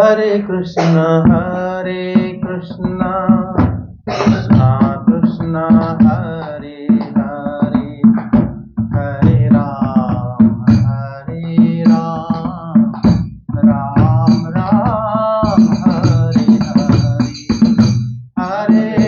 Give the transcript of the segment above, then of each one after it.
Hare Krishna, Krishna Krishna, Hare Hare, Hare Ram, Ram Ram, Hare Hare.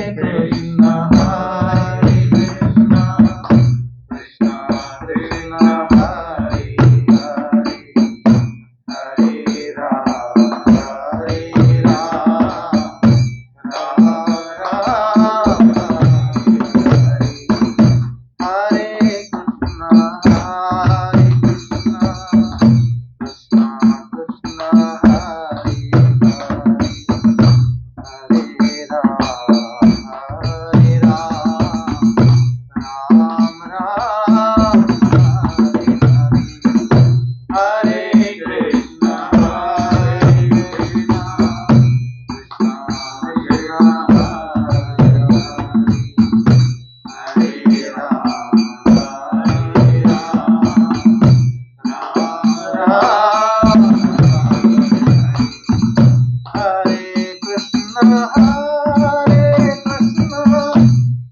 Hare Krishna,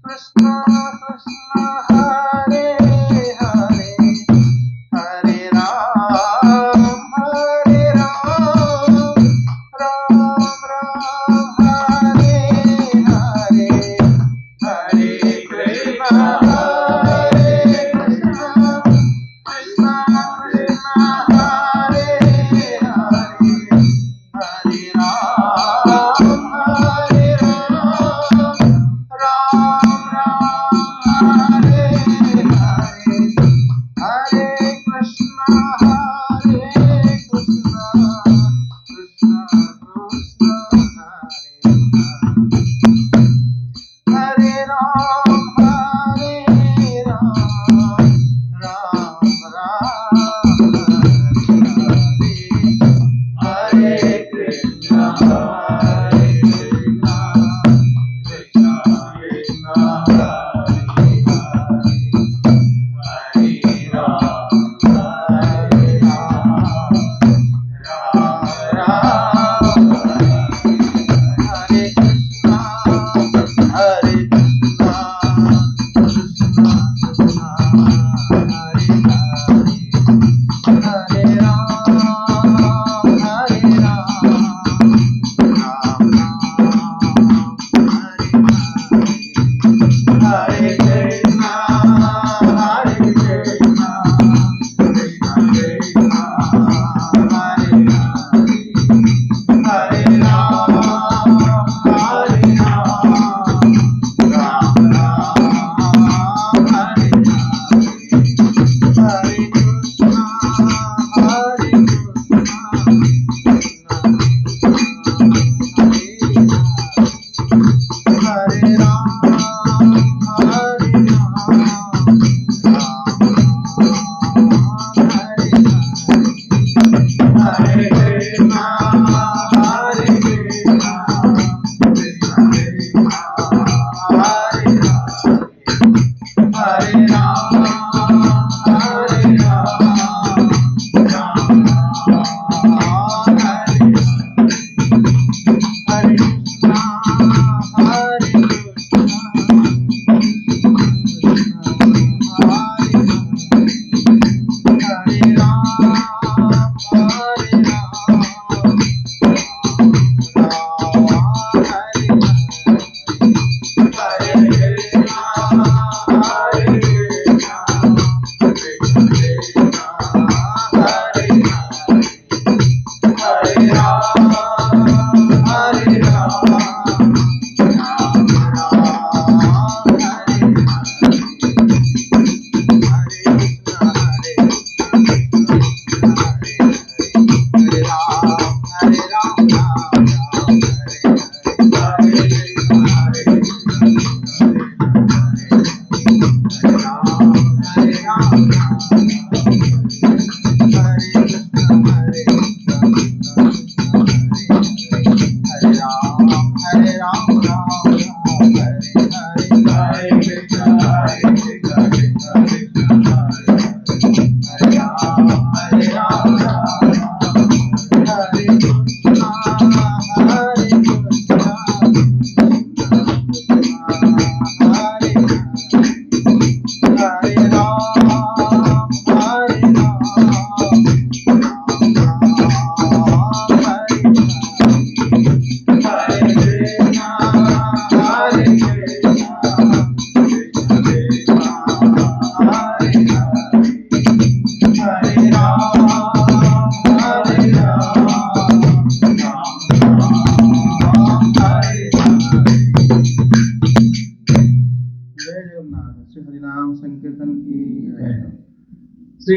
Krishna Krishna, Hare Hare, Hare Ram, Ram Ram, Hare Krishna, Krishna Krishna, Hare Ram Ram,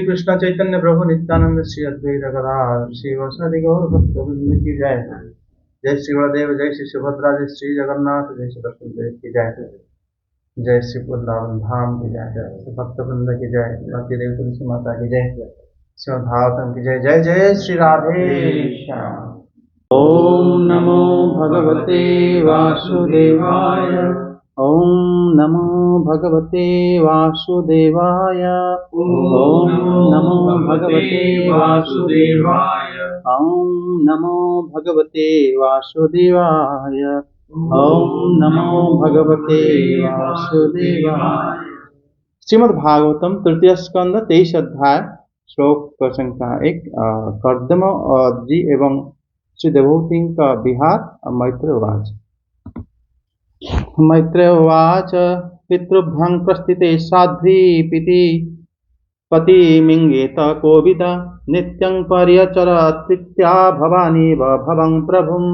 Shri Krishna Chaitanya प्रभु नित्यानंद श्री अद्वैत गदाधर श्री वसुदेव गौर भक्तवृंद की जय। जय श्री बलदेव, जय श्री सुभद्रा, जय श्री जगन्नाथ, जय श्री वसुदेव की जय। जय श्री वृंदावन धाम की जय, जय श्री भक्तवृंद की जय, भक्ति देव तुलसी माता की जय, श्रीमद् भागवतम की जय। जय जय श्री राधे श्याम। ओम नमो भगवते वासुदेवाय। ओम नमो भगवते वासुदेवाय। ओम नमो भगवते वासुदेवाय। ओम नमो भगवते वासुदेवाय। ओम नमो भगवते वासुदेवाय। श्रीमद् भागवतम तृतीय स्कंद 23 अध्याय श्लोक संख्या 1। कर्दम जी एवं श्री देवहूति का विहार। मैत्रेय उवाच। मैत्रेय उवाच। पितृभ्यं प्रस्थिते साध्वी पीति पतिमिङ्गेत कोविद नित्यं पर्यचरत्प्रीत्या भवानीव भवं प्रभुं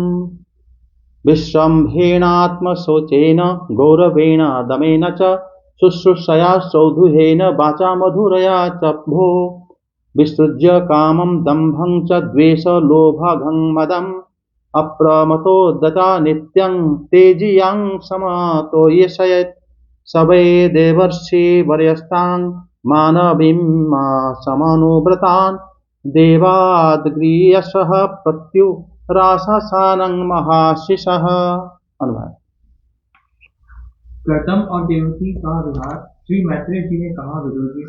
विश्रम्भेणात्मशोचेन गौरवेण दमेन च शुश्रूषया सौधुहेन वाचा मधुरया च भो विसृज्य कामं दम्भं च द्वेषलोभघं मदम् अप्रमतोद्यता नित्यं तेजियां समातो यशयत् सवै देवर्षि वर्यस्तां मानवीं समानुव्रतान् देवाद्ग्रीयसः प्रत्युरासानं महाशिषः। अनुवाद। कर्दम और देवकी का विहार। श्री मैत्रेय जी ने कहा, विदुर जी,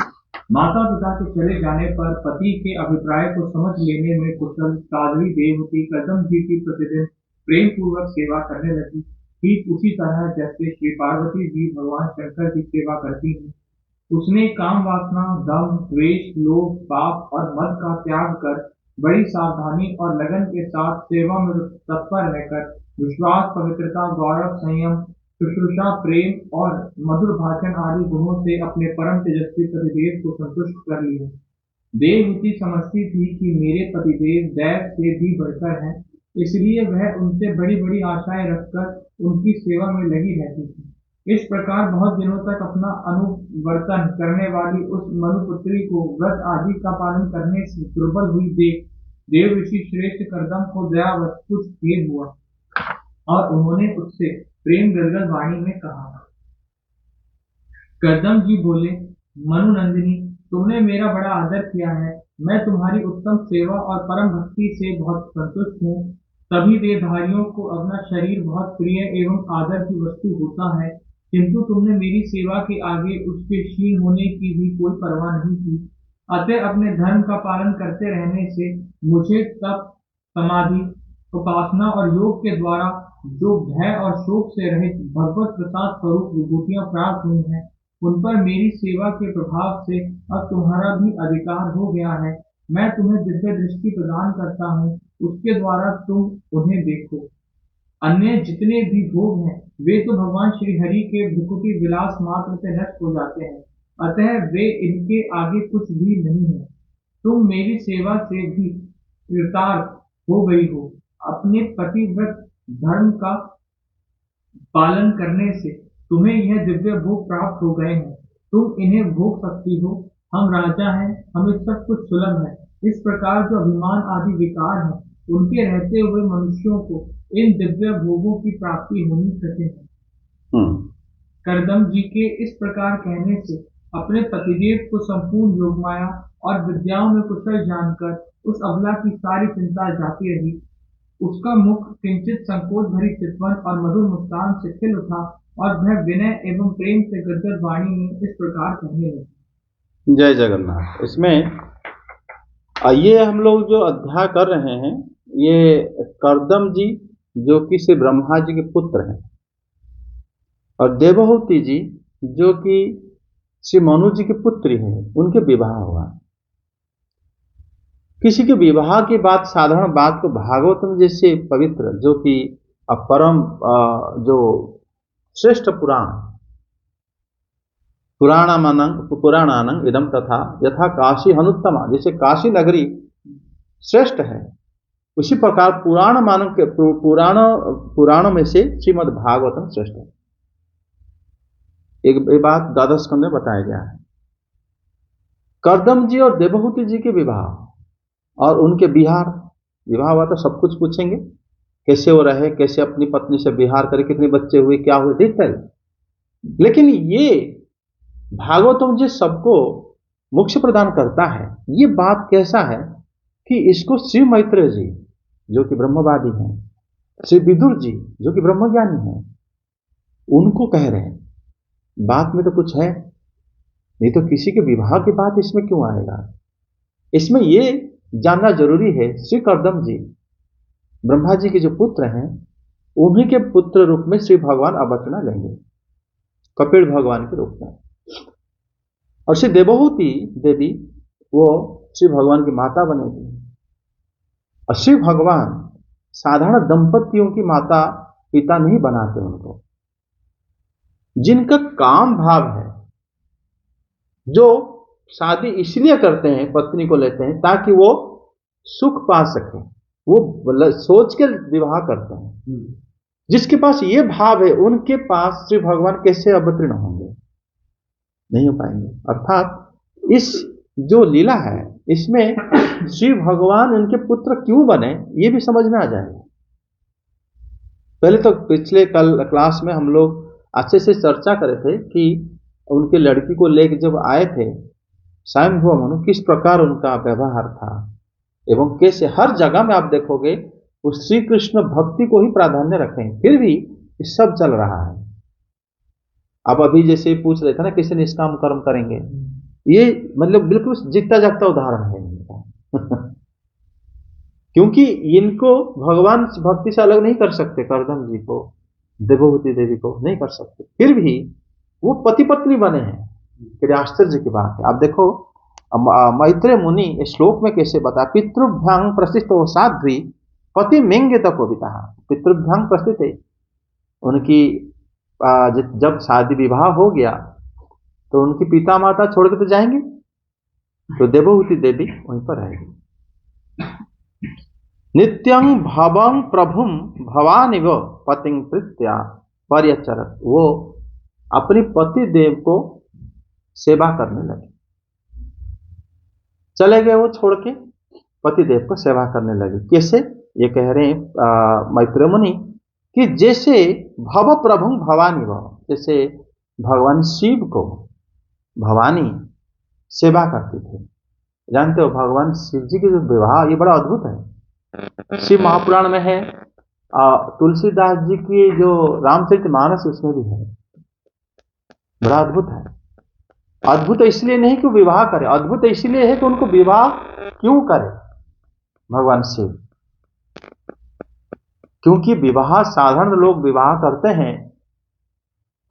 माता पिता के चले जाने पर पति के अभिप्राय को समझ लेने में कुशल साध्वी देवहूति कर्दम जी की प्रतिदिन प्रेम पूर्वक सेवा करने लगी, ठीक उसी तरह जैसे श्री पार्वती जी भगवान शंकर की सेवा करती हैं। उसने काम वासना, दम, द्वेष, लोभ, पाप और मद का त्याग कर बड़ी सावधानी और लगन के साथ सेवा में तत्पर रहकर विश्वास, पवित्रता, गौरव, संयम, शुश्रूषा, प्रेम और मधुर भाषण आदि गुणों से अपने परम तेजस्वी पतिदेव को संतुष्ट कर लिया। देवहूति समझती थी कि मेरे पतिदेव दैव से भी बढ़कर हैं, इसलिए वह उनसे बड़ी बड़ी आशाएं रखकर उनकी सेवा में लगी रहती थी। इस प्रकार बहुत दिनों तक अपना अनुवर्तन करने वाली उस मनुपुत्री को व्रत आदि का पालन करने से दुर्बल हुई देख देव ऋषि श्रेष्ठ कर्दम को दयावश कुछ खेद हुआ और उन्होंने उससे प्रेम गदगद वाणी में कहा। कर्दम जी बोले, मनुनंदिनी, तुमने मेरा बड़ा आदर किया है। मैं तुम्हारी उत्तम सेवा और परम भक्ति से बहुत संतुष्ट हूँ। सभी देहधारियों को अपना शरीर बहुत प्रिय एवं आदर की वस्तु होता है, किंतु तुमने मेरी सेवा के आगे उसके क्षीण होने की भी कोई परवाह नहीं की। अतः अपने धर्म का पालन करते रहने से मुझे तप, समाधि, उपासना और योग के द्वारा जो भय और शोक से रहित भगवत प्रसाद स्वरूप विभूतियां प्राप्त हुई हैं, उन पर मेरी सेवा के प्रभाव से अब तुम्हारा भी अधिकार हो गया है। मैं तुम्हें दिव्य दृष्टि प्रदान करता हूँ, उसके द्वारा तुम उन्हें देखो। अन्य जितने भी भोग हैं वे तो भगवान श्री हरि के भृकुटी विलास मात्र से नष्ट हो जाते हैं, अतः वे इनके आगे कुछ भी नहीं है। तुम मेरी सेवा से भी कृतार्थ हो गई हो। अपने पतिव्रत धर्म का पालन करने से तुम्हें यह दिव्य भोग प्राप्त हो गए हैं, तुम इन्हें भोग सकती हो। हम राजा हैं, हमें सब कुछ सुलभ है। इस प्रकार जो अभिमान आदि विकार हैं, उनके रहते हुए मनुष्यों को इन दिव्य भोगों की प्राप्ति होनी चाहिए। कर्दम जी के इस प्रकार कहने से अपने पतिदेव को संपूर्ण योगमाया और विद्याओं में कुशल जानकर उस अबला की सारी चिंता जाती रही। उसका मुख किंचित संकोच भरी चितवन और मधुर मुस्कान से खिल उठा और वह विनय एवं प्रेम से गदगद वाणी में इस प्रकार कहने लगी। जय जगन्नाथ। इसमें ये हम लोग जो अध्याय कर रहे हैं, ये कर्दम जी जो कि श्री ब्रह्मा जी के पुत्र हैं और देवहूति जी जो कि श्री मनु जी की पुत्री है, उनके विवाह हुआ। किसी के विवाह की बात, साधारण बात को भागवतम जैसे पवित्र, जो कि परम जो श्रेष्ठ पुराणानंग इदम तथा यथा काशी हनुत्तमा, जैसे काशी नगरी श्रेष्ठ है, उसी प्रकार पुराणों में से श्रीमद् भागवतम श्रेष्ठ है। एक बात द्वादश स्कंद में बताया गया है। करदम जी और देवहूति जी के विवाह और उनके विहार, विवाह हुआ तो सब कुछ पूछेंगे, कैसे वो रहे, कैसे अपनी पत्नी से विहार करे, कितने बच्चे हुए, क्या हुए, डिटेल। लेकिन ये भागवतम जी सबको मोक्ष प्रदान करता है, ये बात कैसा है कि इसको श्री मैत्रेय जी जो कि ब्रह्मवादी हैं, श्री विदुर जी जो कि ब्रह्मज्ञानी हैं, उनको कह रहे हैं बात में तो कुछ है, नहीं तो किसी के विवाह की बात इसमें क्यों आएगा। इसमें ये जानना जरूरी है, श्री करदम जी ब्रह्मा जी के जो पुत्र हैं, उन्हीं के पुत्र रूप में श्री भगवान अवतरण लेंगे, कपिल भगवान के रूप में। और श्री देवहूति देवी वो श्री भगवान की माता बनेगी। और श्री भगवान साधारण दंपतियों की माता पिता नहीं बनाते उनको, जिनका काम भाव है, जो शादी इसलिए करते हैं, पत्नी को लेते हैं ताकि वो सुख पा सके, वो सोच के विवाह करते हैं। जिसके पास ये भाव है, उनके पास श्री भगवान कैसे अवतीर्ण होंगे, नहीं हो पाएंगे। अर्थात इस जो लीला है, इसमें श्री भगवान उनके पुत्र क्यों बने, ये भी समझ में आ जाएगा। पहले तो पिछले कल क्लास में हम लोग अच्छे से चर्चा करे थे कि उनके लड़की को लेकर जब आए थे स्वयंभू मनु, किस प्रकार उनका व्यवहार था, एवं कैसे हर जगह में आप देखोगे वो श्री कृष्ण भक्ति को ही प्राधान्य रखें, फिर भी ये सब चल रहा है। आप अभी जैसे पूछ रहे थे ना, किसी निष्काम कर्म करेंगे, ये मतलब बिल्कुल जीता जागता उदाहरण है इनका क्योंकि इनको भगवान भक्ति से अलग नहीं कर सकते, करदम जी को, देवहूति देवी को नहीं कर सकते, फिर भी वो पति पत्नी बने हैं। फिर आश्चर्य की बात है। आप देखो मैत्रेय मुनि इस श्लोक में कैसे बता, पितृभ्यांग प्रसिद्धो साध्वी पति मेंगे तपोविता। पितृभ्यांग प्रसिद्ध है, उनकी जब शादी विवाह हो गया तो उनकी पिता माता छोड़ के तो जाएंगे, तो देवहूति देवी वहीं पर रहेगी। नित्यं भवं प्रभुम भवानिव पतिं प्रीत्या पर्यचरत, वो अपनी पति देव को सेवा करने लगे, चले गए वो छोड़ के पति देव को सेवा करने लगे। कैसे, ये कह रहे हैं मैत्रेय मुनि कि जैसे भव प्रभु भवानी भव, जैसे भगवान शिव को भवानी सेवा करते थे। जानते हो भगवान शिव जी के जो विवाह, ये बड़ा अद्भुत है। शिव महापुराण में है, तुलसीदास जी की जो रामचरितमानस उसमें भी है, बड़ा अद्भुत है। अद्भुत इसलिए नहीं कि विवाह करे, अद्भुत इसलिए है कि उनको विवाह क्यों करे भगवान शिव, क्योंकि विवाह साधारण लोग विवाह करते हैं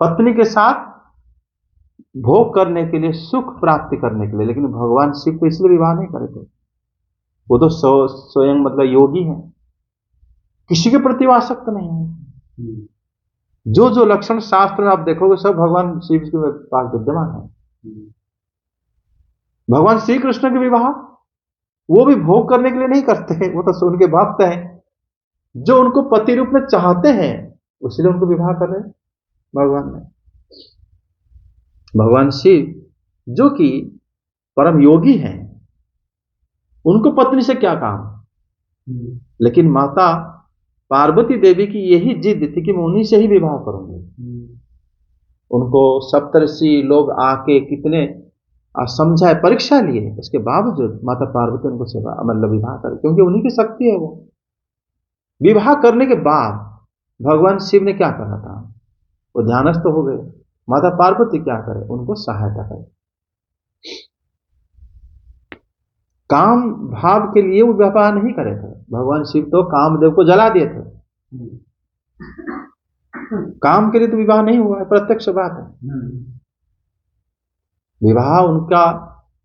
पत्नी के साथ भोग करने के लिए, सुख प्राप्ति करने के लिए, लेकिन भगवान शिव को इसलिए विवाह नहीं करते। वो तो स्वयं मतलब योगी हैं, किसी के प्रति आसक्त नहीं है। जो जो लक्षण शास्त्र में आप देखोगे सब भगवान शिव के पास विद्यमान है। भगवान श्री कृष्ण के विवाह वो भी भोग करने के लिए नहीं करते हैं, वो तो उनके भक्त हैं, जो उनको पति रूप में चाहते हैं, इसलिए उनको विवाह कर रहे भगवान ने। भगवान शिव जो कि परम योगी हैं, उनको पत्नी से क्या काम, लेकिन माता पार्वती देवी की यही जिद थी कि मैं उन्हीं से ही विवाह करूंगी। उनको सप्तर्षि लोग आके कितने समझाए, परीक्षा लिए, उसके बावजूद माता पार्वती उनको सेवा मतलब विवाह करे, क्योंकि उन्हीं की शक्ति है। वो विवाह करने के बाद भगवान शिव ने क्या करना था, वो ध्यानस्थ हो गए। माता पार्वती क्या करे, उनको सहायता करे। काम भाव के लिए वो विवाह नहीं करे थे। भगवान शिव तो कामदेव को जला दिए थे, काम के लिए तो विवाह नहीं हुआ है, प्रत्यक्ष बात है। विवाह उनका,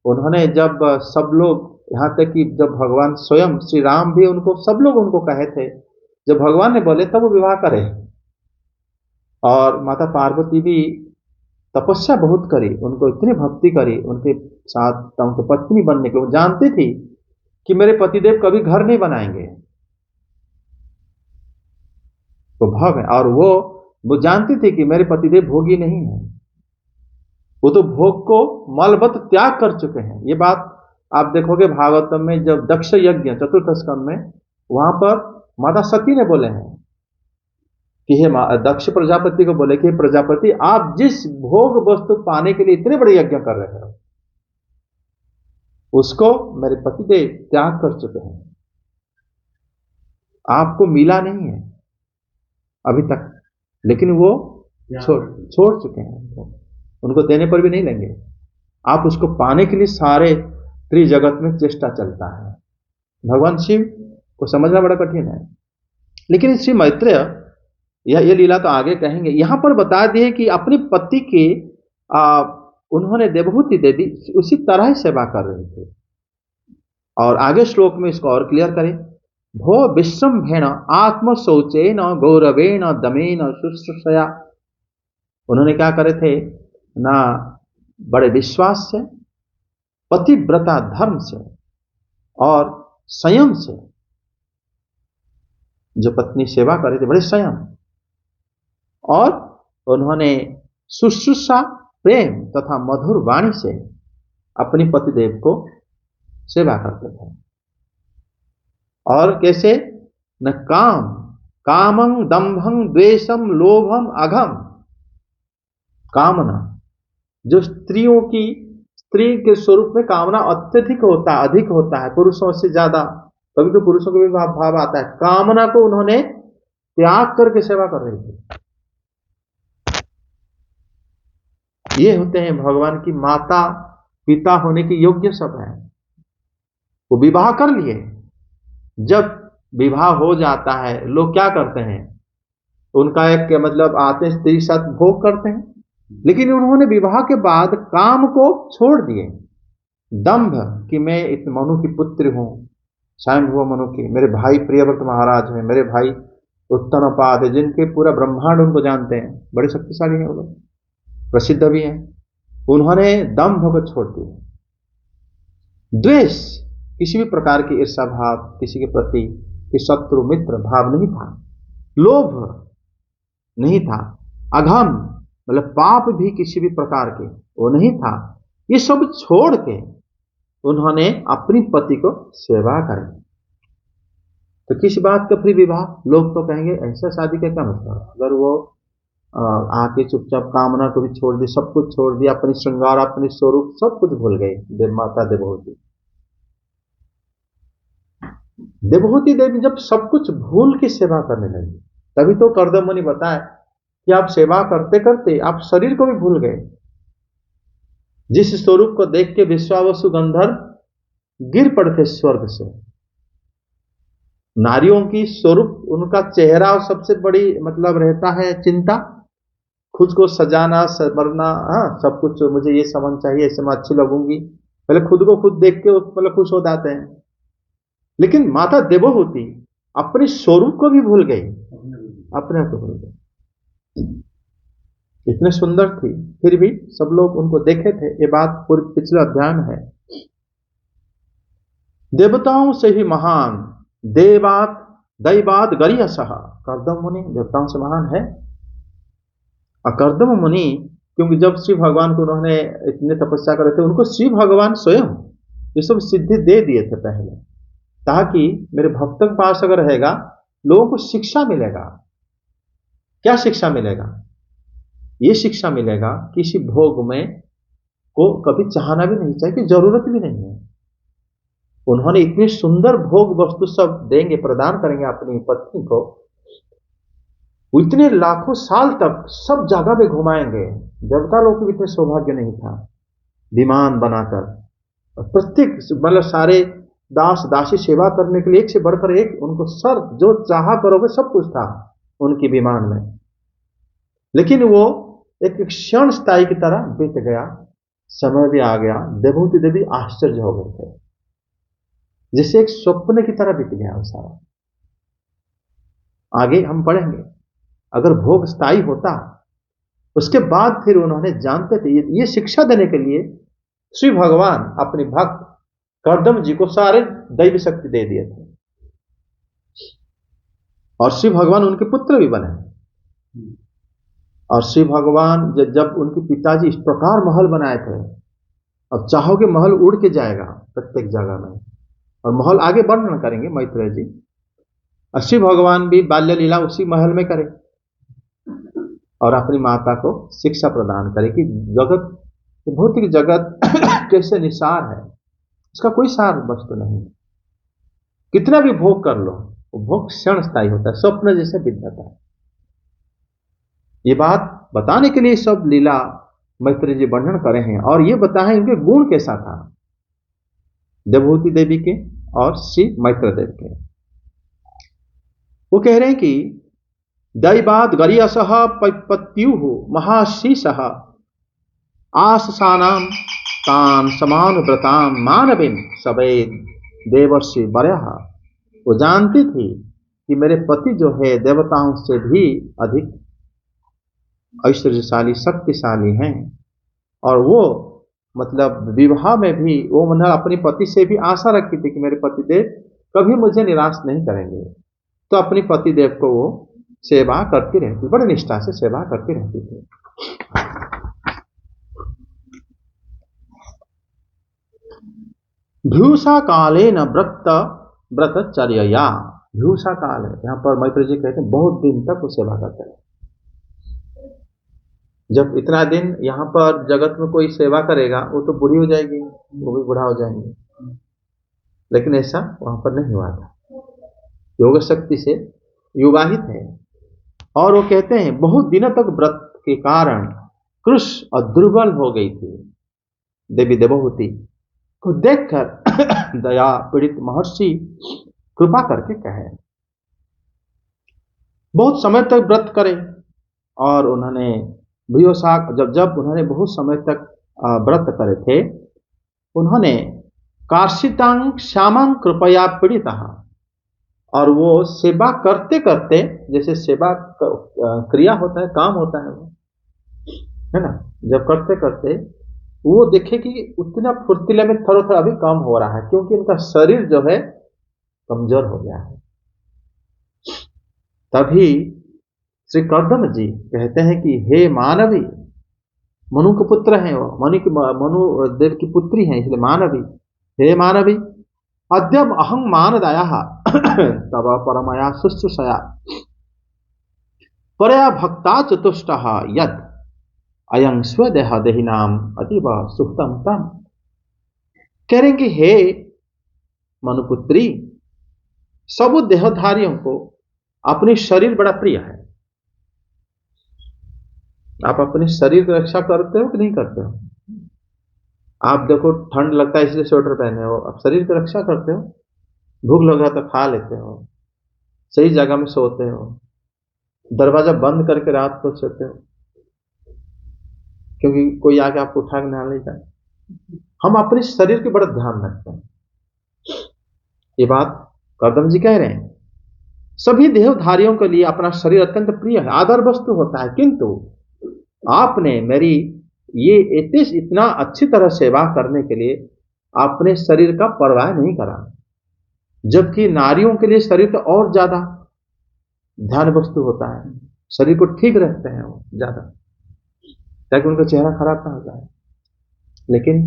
उन्होंने जब सब लोग, यहां तक कि जब भगवान स्वयं श्री राम भी उनको, सब लोग उनको कहे थे, जब भगवान ने बोले तब वो विवाह करे। और माता पार्वती भी तपस्या बहुत करी, उनको इतनी भक्ति करी, उनके साथ उनके पत्नी बनने के, वो जानती थी कि मेरे पतिदेव कभी घर नहीं बनाएंगे, तो भाव है। और वो जानती थी कि मेरे पतिदेव भोगी नहीं है, वो तो भोग को मलबत त्याग कर चुके हैं। ये बात आप देखोगे भागवतम में, जब दक्ष यज्ञ चतुर्थ स्कंद में, वहां पर माता सती ने बोले हैं कि हे दक्ष प्रजापति को बोले कि हे प्रजापति, आप जिस भोग वस्तु पाने के लिए इतने बड़े यज्ञ कर रहे हो, उसको मेरे पतिदेव त्याग कर चुके हैं, आपको मिला नहीं है अभी तक, लेकिन वो छोड़ चुके हैं, उनको देने पर भी नहीं लेंगे। आप उसको पाने के लिए सारे त्रिजगत में चेष्टा चलता है। भगवान शिव को समझना बड़ा कठिन है, लेकिन श्री मैत्रेय ये लीला तो आगे कहेंगे। यहां पर बता दिए कि अपने पति की उन्होंने देवहूति दे दी, उसी तरह ही सेवा कर रहे थे। और आगे श्लोक में इसको और क्लियर करें, भो विश्रम्भेण आत्म शौचेन गौरवेण दमेन शुश्रूषया। उन्होंने क्या करे थे ना, बड़े विश्वास से, पतिव्रता धर्म से और संयम से जो पत्नी सेवा करे थे, बड़े संयम, और उन्होंने शुश्रूषा प्रेम तथा मधुर वाणी से अपनी पतिदेव को सेवा करते थे। और कैसे न कामं दंभं द्वेषम लोभम अघम। कामना, जो स्त्री के स्वरूप में कामना अत्यधिक होता है, अधिक होता है, पुरुषों से ज्यादा, कभी तो पुरुषों को भी भाव आता है, कामना को उन्होंने त्याग करके सेवा कर रही थी। ये होते हैं भगवान की माता पिता होने के योग्य सब है। वो विवाह कर लिए, जब विवाह हो जाता है लोग क्या करते हैं, उनका एक मतलब आते हैं स्त्री साथ भोग करते हैं, लेकिन उन्होंने विवाह के बाद काम को छोड़ दिए। दंभ कि मैं इस मनु की पुत्र हूं, स्वयंभुव मनु की, मेरे भाई प्रियव्रत महाराज हैं, मेरे भाई उत्तनपाद है, जिनके पूरा ब्रह्मांड उनको जानते हैं, बड़े शक्तिशाली हैं वो लोग, प्रसिद्ध भी हैं। उन्होंने दंभ को छोड़ दिया। द्वेष, किसी भी प्रकार की ईर्ष्या भाव, किसी के प्रति कि शत्रु मित्र भाव नहीं था। लोभ नहीं था। अघम मतलब पाप भी किसी भी प्रकार के वो नहीं था। ये सब छोड़ के उन्होंने अपनी पति को सेवा करी। तो किस बात का फिर विवाह? लोग तो कहेंगे ऐसा शादी का क्या मतलब, अगर वो आके चुपचाप कामना को भी छोड़ दी, सब कुछ छोड़ दिया, अपनी श्रृंगार अपनी स्वरूप सब कुछ भूल गई। देव माता देवहूति देवी जब सब कुछ भूल के सेवा करने लगी, तभी तो कर्दम मुनि बताए कि आप सेवा करते करते आप शरीर को भी भूल गए। जिस स्वरूप को देख के विश्वावसु गंधर्व गिर पड़ते स्वर्ग से। नारियों की स्वरूप, उनका चेहरा सबसे बड़ी मतलब रहता है चिंता, खुद को सजाना संवरना, सब कुछ मुझे ये सामान चाहिए, ऐसे मैं अच्छी लगूंगी, पहले खुद को खुद देख के मतलब खुश हो जाते हैं। लेकिन माता देवहूति अपने स्वरूप को भी भूल गई, अपने आप को भूल गई। इतने सुंदर थी, फिर भी सब लोग उनको देखे थे। ये बात पूर्व पिछले अध्याय में है। देवताओं से ही महान देवात दैवात गरियसः, कर्दम मुनि देवताओं से महान है। और कर्दम मुनि, क्योंकि जब श्री भगवान को उन्होंने इतने तपस्या करे थे, उनको श्री भगवान स्वयं ये सब सिद्धि दे दिए थे पहले, ताकि मेरे भक्त के पास अगर रहेगा लोगों को शिक्षा मिलेगा। क्या शिक्षा मिलेगा? ये शिक्षा मिलेगा किसी भोग में को कभी चाहना भी नहीं चाहिए, कि जरूरत भी नहीं है। उन्होंने इतनी सुंदर भोग वस्तु सब देंगे, प्रदान करेंगे अपनी पत्नी को, इतने लाखों साल तक सब जगह पे घुमाएंगे। देवता लोग को इतने सौभाग्य नहीं था, विमान बनाकर प्रत्येक मतलब सारे दास दासी सेवा करने के लिए एक से बढ़कर एक, उनको सर जो चाहा करोगे सब कुछ था उनकी विमान में। लेकिन वो एक क्षण स्थायी की तरह बीत गया, समय भी आ गया। देवहूति देवी आश्चर्य हो गए थे, जैसे एक स्वप्न की तरह बीत गया वो सारा। आगे हम पढ़ेंगे, अगर भोग स्थायी होता, उसके बाद फिर उन्होंने जानते थे, ये शिक्षा देने के लिए श्री भगवान अपने भक्त कर्दम जी को सारे दैव शक्ति दे दिए थे, और श्री भगवान उनके पुत्र भी बने। और श्री भगवान जब उनके पिताजी इस प्रकार महल बनाए थे, अब चाहोगे महल उड़ के जाएगा प्रत्येक जगह में, और महल आगे वर्णन करेंगे मैत्रेय जी। और श्री भगवान भी बाल्य लीला उसी महल में करे और अपनी माता को शिक्षा प्रदान करे कि जगत, भौतिक जगत कैसे निसार है, इसका कोई सार वस्तु नहीं। कितना भी भोग कर लो, वो भोग क्षण स्थायी होता है, स्वप्न जैसे विद्यता है। ये बात बताने के लिए सब लीला मैत्रेय जी वर्णन करे हैं, और ये बताएं इनके गुण कैसा था देवहूति देवी के और श्री मैत्रेय देव के। वो कह रहे हैं कि दैवाद गरीयसः पैपत्युः महाशीषः आससानाम तान समान व्रताम मानविन सबे देवर्षि वर्यः। वो जानती थी कि मेरे पति जो है देवताओं से भी अधिक ऐश्वर्यशाली शक्तिशाली हैं, और वो मतलब विवाह में भी वो मतलब अपने पति से भी आशा रखी थी कि मेरे पतिदेव कभी मुझे निराश नहीं करेंगे। तो अपने पतिदेव को वो सेवा करती रहती, बड़ी निष्ठा से सेवा करती रहती थी। भ्यूषा काले न व्रतचर्या। भ्यूषा काल है, यहाँ पर मैत्रेय जी कहते हैं बहुत दिन तक वो सेवा करते रहे। जब इतना दिन यहाँ पर जगत में कोई सेवा करेगा वो तो बुरी हो जाएगी, वो भी बूढ़ा हो जाएंगे, लेकिन ऐसा वहां पर नहीं हुआ था। योग शक्ति से युवाहित है, और वो कहते हैं बहुत दिनों तक व्रत के कारण कृश और दुर्बल हो गई थी। देवी देवहूति को देखकर दया पीड़ित महर्षि कृपा करके कहे बहुत समय तक व्रत करे, और उन्होंने जब उन्होंने बहुत समय तक व्रत करे थे, उन्होंने कार्षितांग श्यामांग कृपया पीड़िता, और वो सेवा करते करते, जैसे सेवा क्रिया होता है, काम होता है वो, है ना, जब करते करते वो देखे कि उतना फुर्तीले में थोड़ा थोड़ा अभी कम हो रहा है, क्योंकि उनका शरीर जो है कमजोर हो गया है। तभी श्री कर्दम जी कहते हैं कि हे मानवी, मनु के पुत्र हैं वो, मनु देव की पुत्री हैं, इसलिए मानवी, हे मानवी अद्यम अहं मानदाया तब परमया शुश्रूषया परया भक्ता चतुष्ट यद अयं स्वदेह देहिनाम अतीव सुखतम तम। कह रहे कि हे मनुपुत्री, सब देहधारियों को अपनी शरीर बड़ा प्रिय है। आप अपने शरीर की रक्षा करते हो कि नहीं करते हो? आप देखो ठंड लगता है इसलिए स्वेटर पहने हो, आप शरीर की रक्षा करते हो। भूख लगा तो खा लेते हो, सही जगह में सोते हो, दरवाजा बंद करके रात को सोते हो, क्योंकि कोई आके आपको उठा के ना ले जाए। हम अपने शरीर के बड़ा ध्यान रखते हैं। ये बात कर्दम जी कह रहे हैं। सभी देहधारियों के लिए अपना शरीर अत्यंत प्रिय है, आदर वस्तु होता है, किंतु आपने मेरी ये इतना अच्छी तरह सेवा करने के लिए अपने शरीर का परवाह नहीं करा, जबकि नारियों के लिए शरीर तो और ज्यादा ध्यान वस्तु होता है। शरीर को ठीक रखते हैं वो ज्यादा, ताकि उनका चेहरा खराब ना हो जाए। लेकिन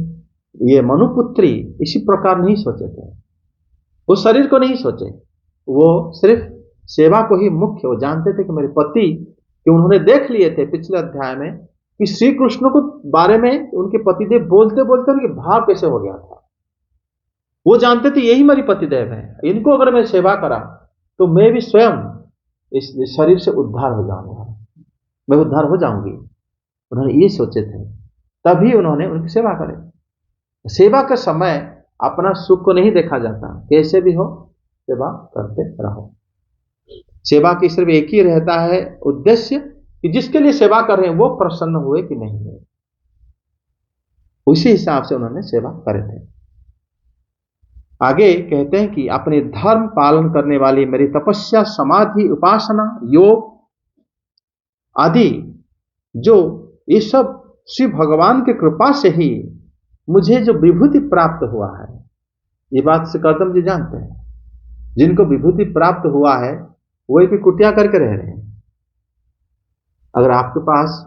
ये मनुपुत्री इसी प्रकार नहीं सोचे थे, वो शरीर को नहीं सोचे, वो सिर्फ सेवा को ही मुख्य। वो जानते थे कि मेरे पति, कि उन्होंने देख लिए थे पिछले अध्याय में कि श्री कृष्ण को बारे में उनके पतिदेव बोलते बोलते उनके भाव कैसे हो गया था। वो जानते थे यही मेरी पतिदेव है, इनको अगर मैं सेवा करा तो मैं भी स्वयं इस शरीर से उद्धार हो जाऊंगा, मैं उद्धार हो जाऊंगी। उन्होंने ये सोचे थे, तभी उन्होंने उनकी सेवा करे। सेवा का समय अपना सुख को नहीं देखा जाता, कैसे भी हो सेवा करते रहो। सेवा की सिर्फ एक ही रहता है उद्देश्य कि जिसके लिए सेवा कर रहे हैं वो प्रसन्न हुए कि नहीं हुए, उसी हिसाब से उन्होंने सेवा करे थे। आगे कहते हैं कि अपने धर्म पालन करने वाली मेरी तपस्या, समाधि, उपासना, योग आदि, जो ये सब श्री भगवान की कृपा से ही मुझे जो विभूति प्राप्त हुआ है, ये बात से कर्दम जी जानते हैं। जिनको विभूति प्राप्त हुआ है वही भी कुटिया करके रह रहे हैं। अगर आपके पास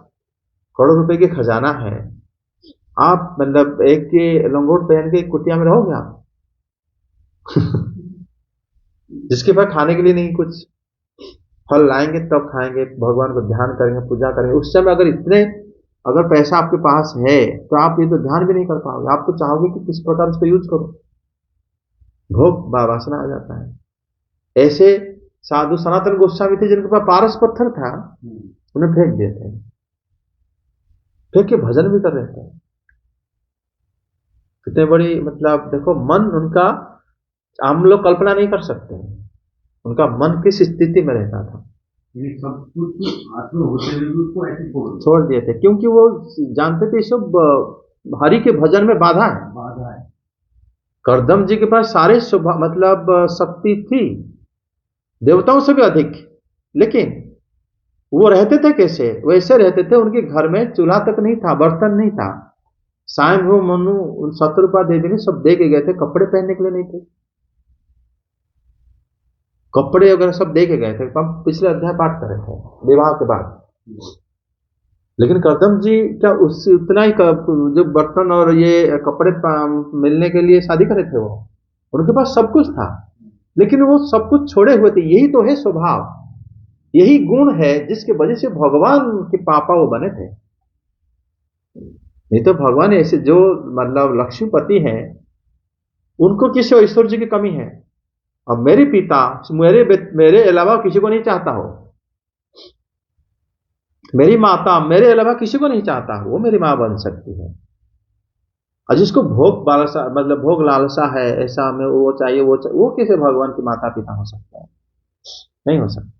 करोड़ रुपए की खजाना है, आप मतलब एक के लंगोट पहन के कुटिया में रहोगे आप? जिसके पास खाने के लिए नहीं, कुछ फल लाएंगे तब खाएंगे, भगवान को ध्यान करेंगे, पूजा करेंगे। उस समय अगर पैसा आपके पास है तो आप ये तो ध्यान भी नहीं कर पाओगे। आप तो चाहोगे कि किस प्रकार उसको यूज करो, भोग वासना आ जाता है। ऐसे साधु सनातन गोस्वामी थे जिनके पास पारस पत्थर था, उन्हें फेंक देते हैं, फेंक के भजन भी कर रहे थे। कितने बड़ी मतलब देखो, मन उनका हम लोग कल्पना नहीं कर सकते हैं, उनका मन किस स्थिति में रहता था। सब कुछ हाथ में होते हुए भी उसको ऐसे छोड़ दिए थे, क्योंकि वो जानते थे सब हरि के भजन में बाधा है। करदम जी के पास सारे मतलब शक्ति थी, देवताओं से भी अधिक, लेकिन वो रहते थे कैसे? वैसे रहते थे, उनके घर में चूल्हा तक नहीं था, बर्तन नहीं था। स्वयं मनु उन शत्रुपा देवी ने सब दे के गए थे, कपड़े पहनने के लिए नहीं थे, कपड़े वगैरह सब दे के गए थे। हम पिछले अध्याय पाठ कर रहे थे विवाह के बाद। लेकिन करदम जी क्या उससे उतना ही जो बर्तन और ये कपड़े मिलने के लिए शादी करे थे? वो उनके पास सब कुछ था, लेकिन वो सब कुछ छोड़े हुए थे। यही तो है स्वभाव, यही गुण है जिसके वजह से भगवान के पापा वो बने थे। नहीं तो भगवान ऐसे जो मतलब लक्ष्मीपति हैं, उनको किसी ऐश्वर्य की कमी है। और मेरे पिता मेरे अलावा किसी को नहीं चाहता हो, मेरी माता मेरे अलावा किसी को नहीं चाहता हो, वो मेरी मां बन सकती है। और जिसको भोग लालसा मतलब भोग लालसा है, ऐसा हमें वो चाहिए वो कैसे भगवान की माता पिता हो सकता है? नहीं हो सकता।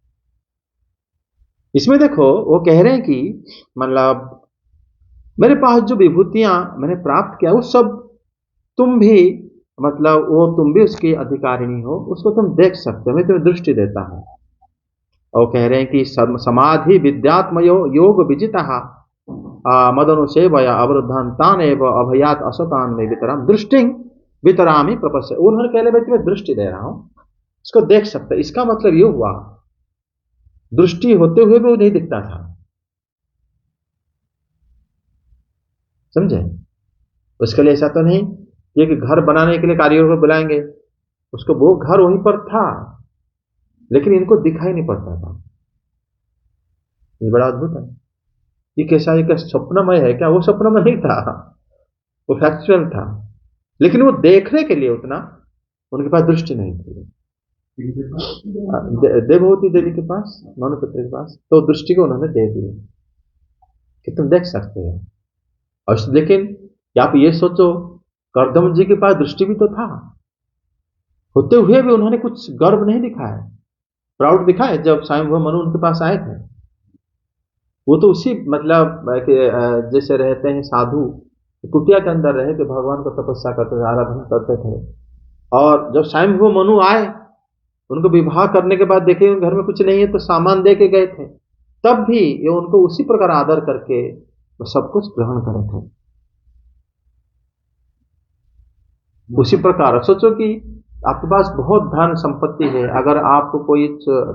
इसमें देखो वो कह रहे हैं कि मतलब मेरे पास जो विभूतियां मैंने प्राप्त किया वो सब तुम भी मतलब वो तुम भी उसकी अधिकारिणी हो, उसको तुम देख सकते हो, मैं तुम्हें दृष्टि देता हूं। और कह रहे हैं कि समाधि विद्यात्मयो योग विजिता मदनुसेवया अवरुद्धांतान एवं अभयात असतान में वितराम दृष्टि वितरामी प्रपस्य। उन्होंने कह मैं तुम्हें दृष्टि दे रहा हूं, इसको देख सकते। इसका मतलब ये हुआ दृष्टि होते हुए भी वो नहीं दिखता था, समझे? उसके लिए ऐसा तो नहीं ये कि घर बनाने के लिए कारीगर को बुलाएंगे, उसको वो घर वहीं पर था, लेकिन इनको दिखाई नहीं पड़ता था। ये बड़ा अद्भुत है। ये कैसा है? क्या स्वप्नमय है क्या? वो स्वप्नमय नहीं था, वो फैक्चुअल था, लेकिन वो देखने के लिए उतना उनके पास दृष्टि नहीं थी। देवहूति देवी के पास, मनुपुत्र के पास, तो दृष्टि को उन्होंने दे दी कि तुम देख सकते हो। और लेकिन आप ये सोचो, करदम जी के पास दृष्टि भी तो था, होते हुए भी उन्होंने कुछ गर्व नहीं दिखाया, प्राउड दिखाया। जब स्वयंभू मनु उनके पास आए थे, वो तो उसी मतलब जैसे रहते हैं साधु, कुटिया के अंदर रहे थे, भगवान को तपस्या करते थे, आराधना करते थे। और जब स्वयंभू मनु आए, उनको विवाह करने के बाद देखे घर में कुछ नहीं है, तो सामान दे के गए थे, तब भी ये उनको उसी प्रकार आदर करके सब कुछ ग्रहण करे थे। उसी प्रकार सोचो कि आपके पास बहुत धन संपत्ति है, अगर आपको कोई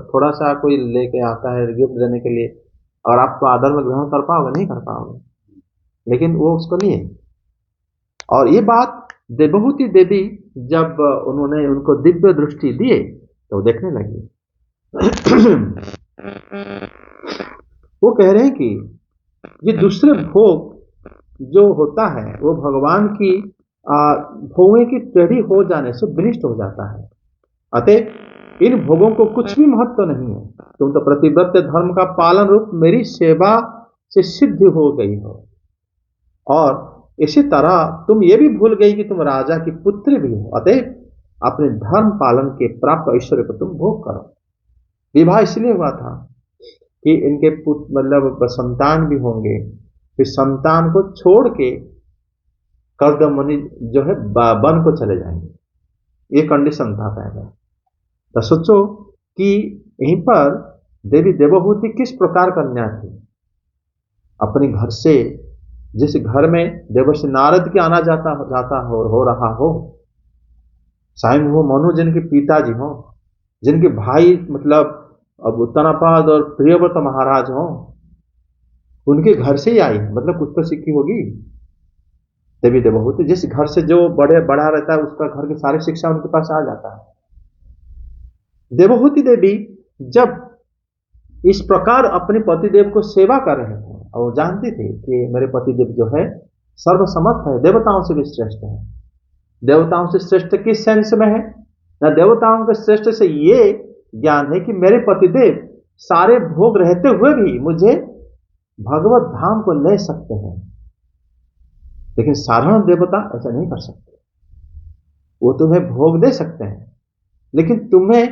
थोड़ा सा कोई लेके आता है गिफ्ट देने के लिए, और आपको आदर में ग्रहण कर पाओगे? नहीं कर पाओगे, लेकिन वो उसको लिए। और ये बात देवहूति देवी जब उन्होंने उनको दिव्य दृष्टि दिए तो देखने लगी। वो कह रहे हैं कि ये दूसरे भोग जो होता है वो भगवान की भोगों की टेढ़ी हो जाने से विनिष्ट हो जाता है। अतः इन भोगों को कुछ भी महत्व नहीं है, तुम तो प्रतिव्रत धर्म का पालन रूप मेरी सेवा से सिद्ध हो गई हो। और इसी तरह तुम ये भी भूल गई कि तुम राजा की पुत्री भी हो, अतः अपने धर्म पालन के प्राप्त ऐश्वर्य को तुम भोग करो। विवाह इसलिए हुआ था कि इनके पुत्र मतलब संतान भी होंगे, फिर संतान को छोड़ के करदम मुनि जो है वन को चले जाएंगे, ये कंडीशन था पहले। तो सोचो कि यहीं पर देवी देवहूति किस प्रकार कन्या थी। अपने घर से, जिस घर में देवर्षि नारद के आना जाता हो रहा हो, स्वयंभू मनु जिनके पिताजी हो, जिनके भाई मतलब अब उत्तनापाद और प्रियव्रत महाराज हो, उनके घर से ही आई, मतलब कुछ तो सीखी होगी देवी देवहूति। जिस घर से जो बड़ा रहता है उसका घर की सारी शिक्षा उनके पास आ जाता है। देवहूति देवी जब इस प्रकार अपने पतिदेव को सेवा कर रहे थे और वो जानती थी कि मेरे पतिदेव जो है सर्वसमर्थ है, देवताओं से भी श्रेष्ठ है। देवताओं से श्रेष्ठ किस सेंस में है ना, देवताओं के श्रेष्ठ से ये ज्ञान है कि मेरे पतिदेव सारे भोग रहते हुए भी मुझे भगवत धाम को ले सकते हैं। लेकिन साधारण देवता ऐसा नहीं कर सकते। वो तुम्हें भोग दे सकते हैं लेकिन तुम्हें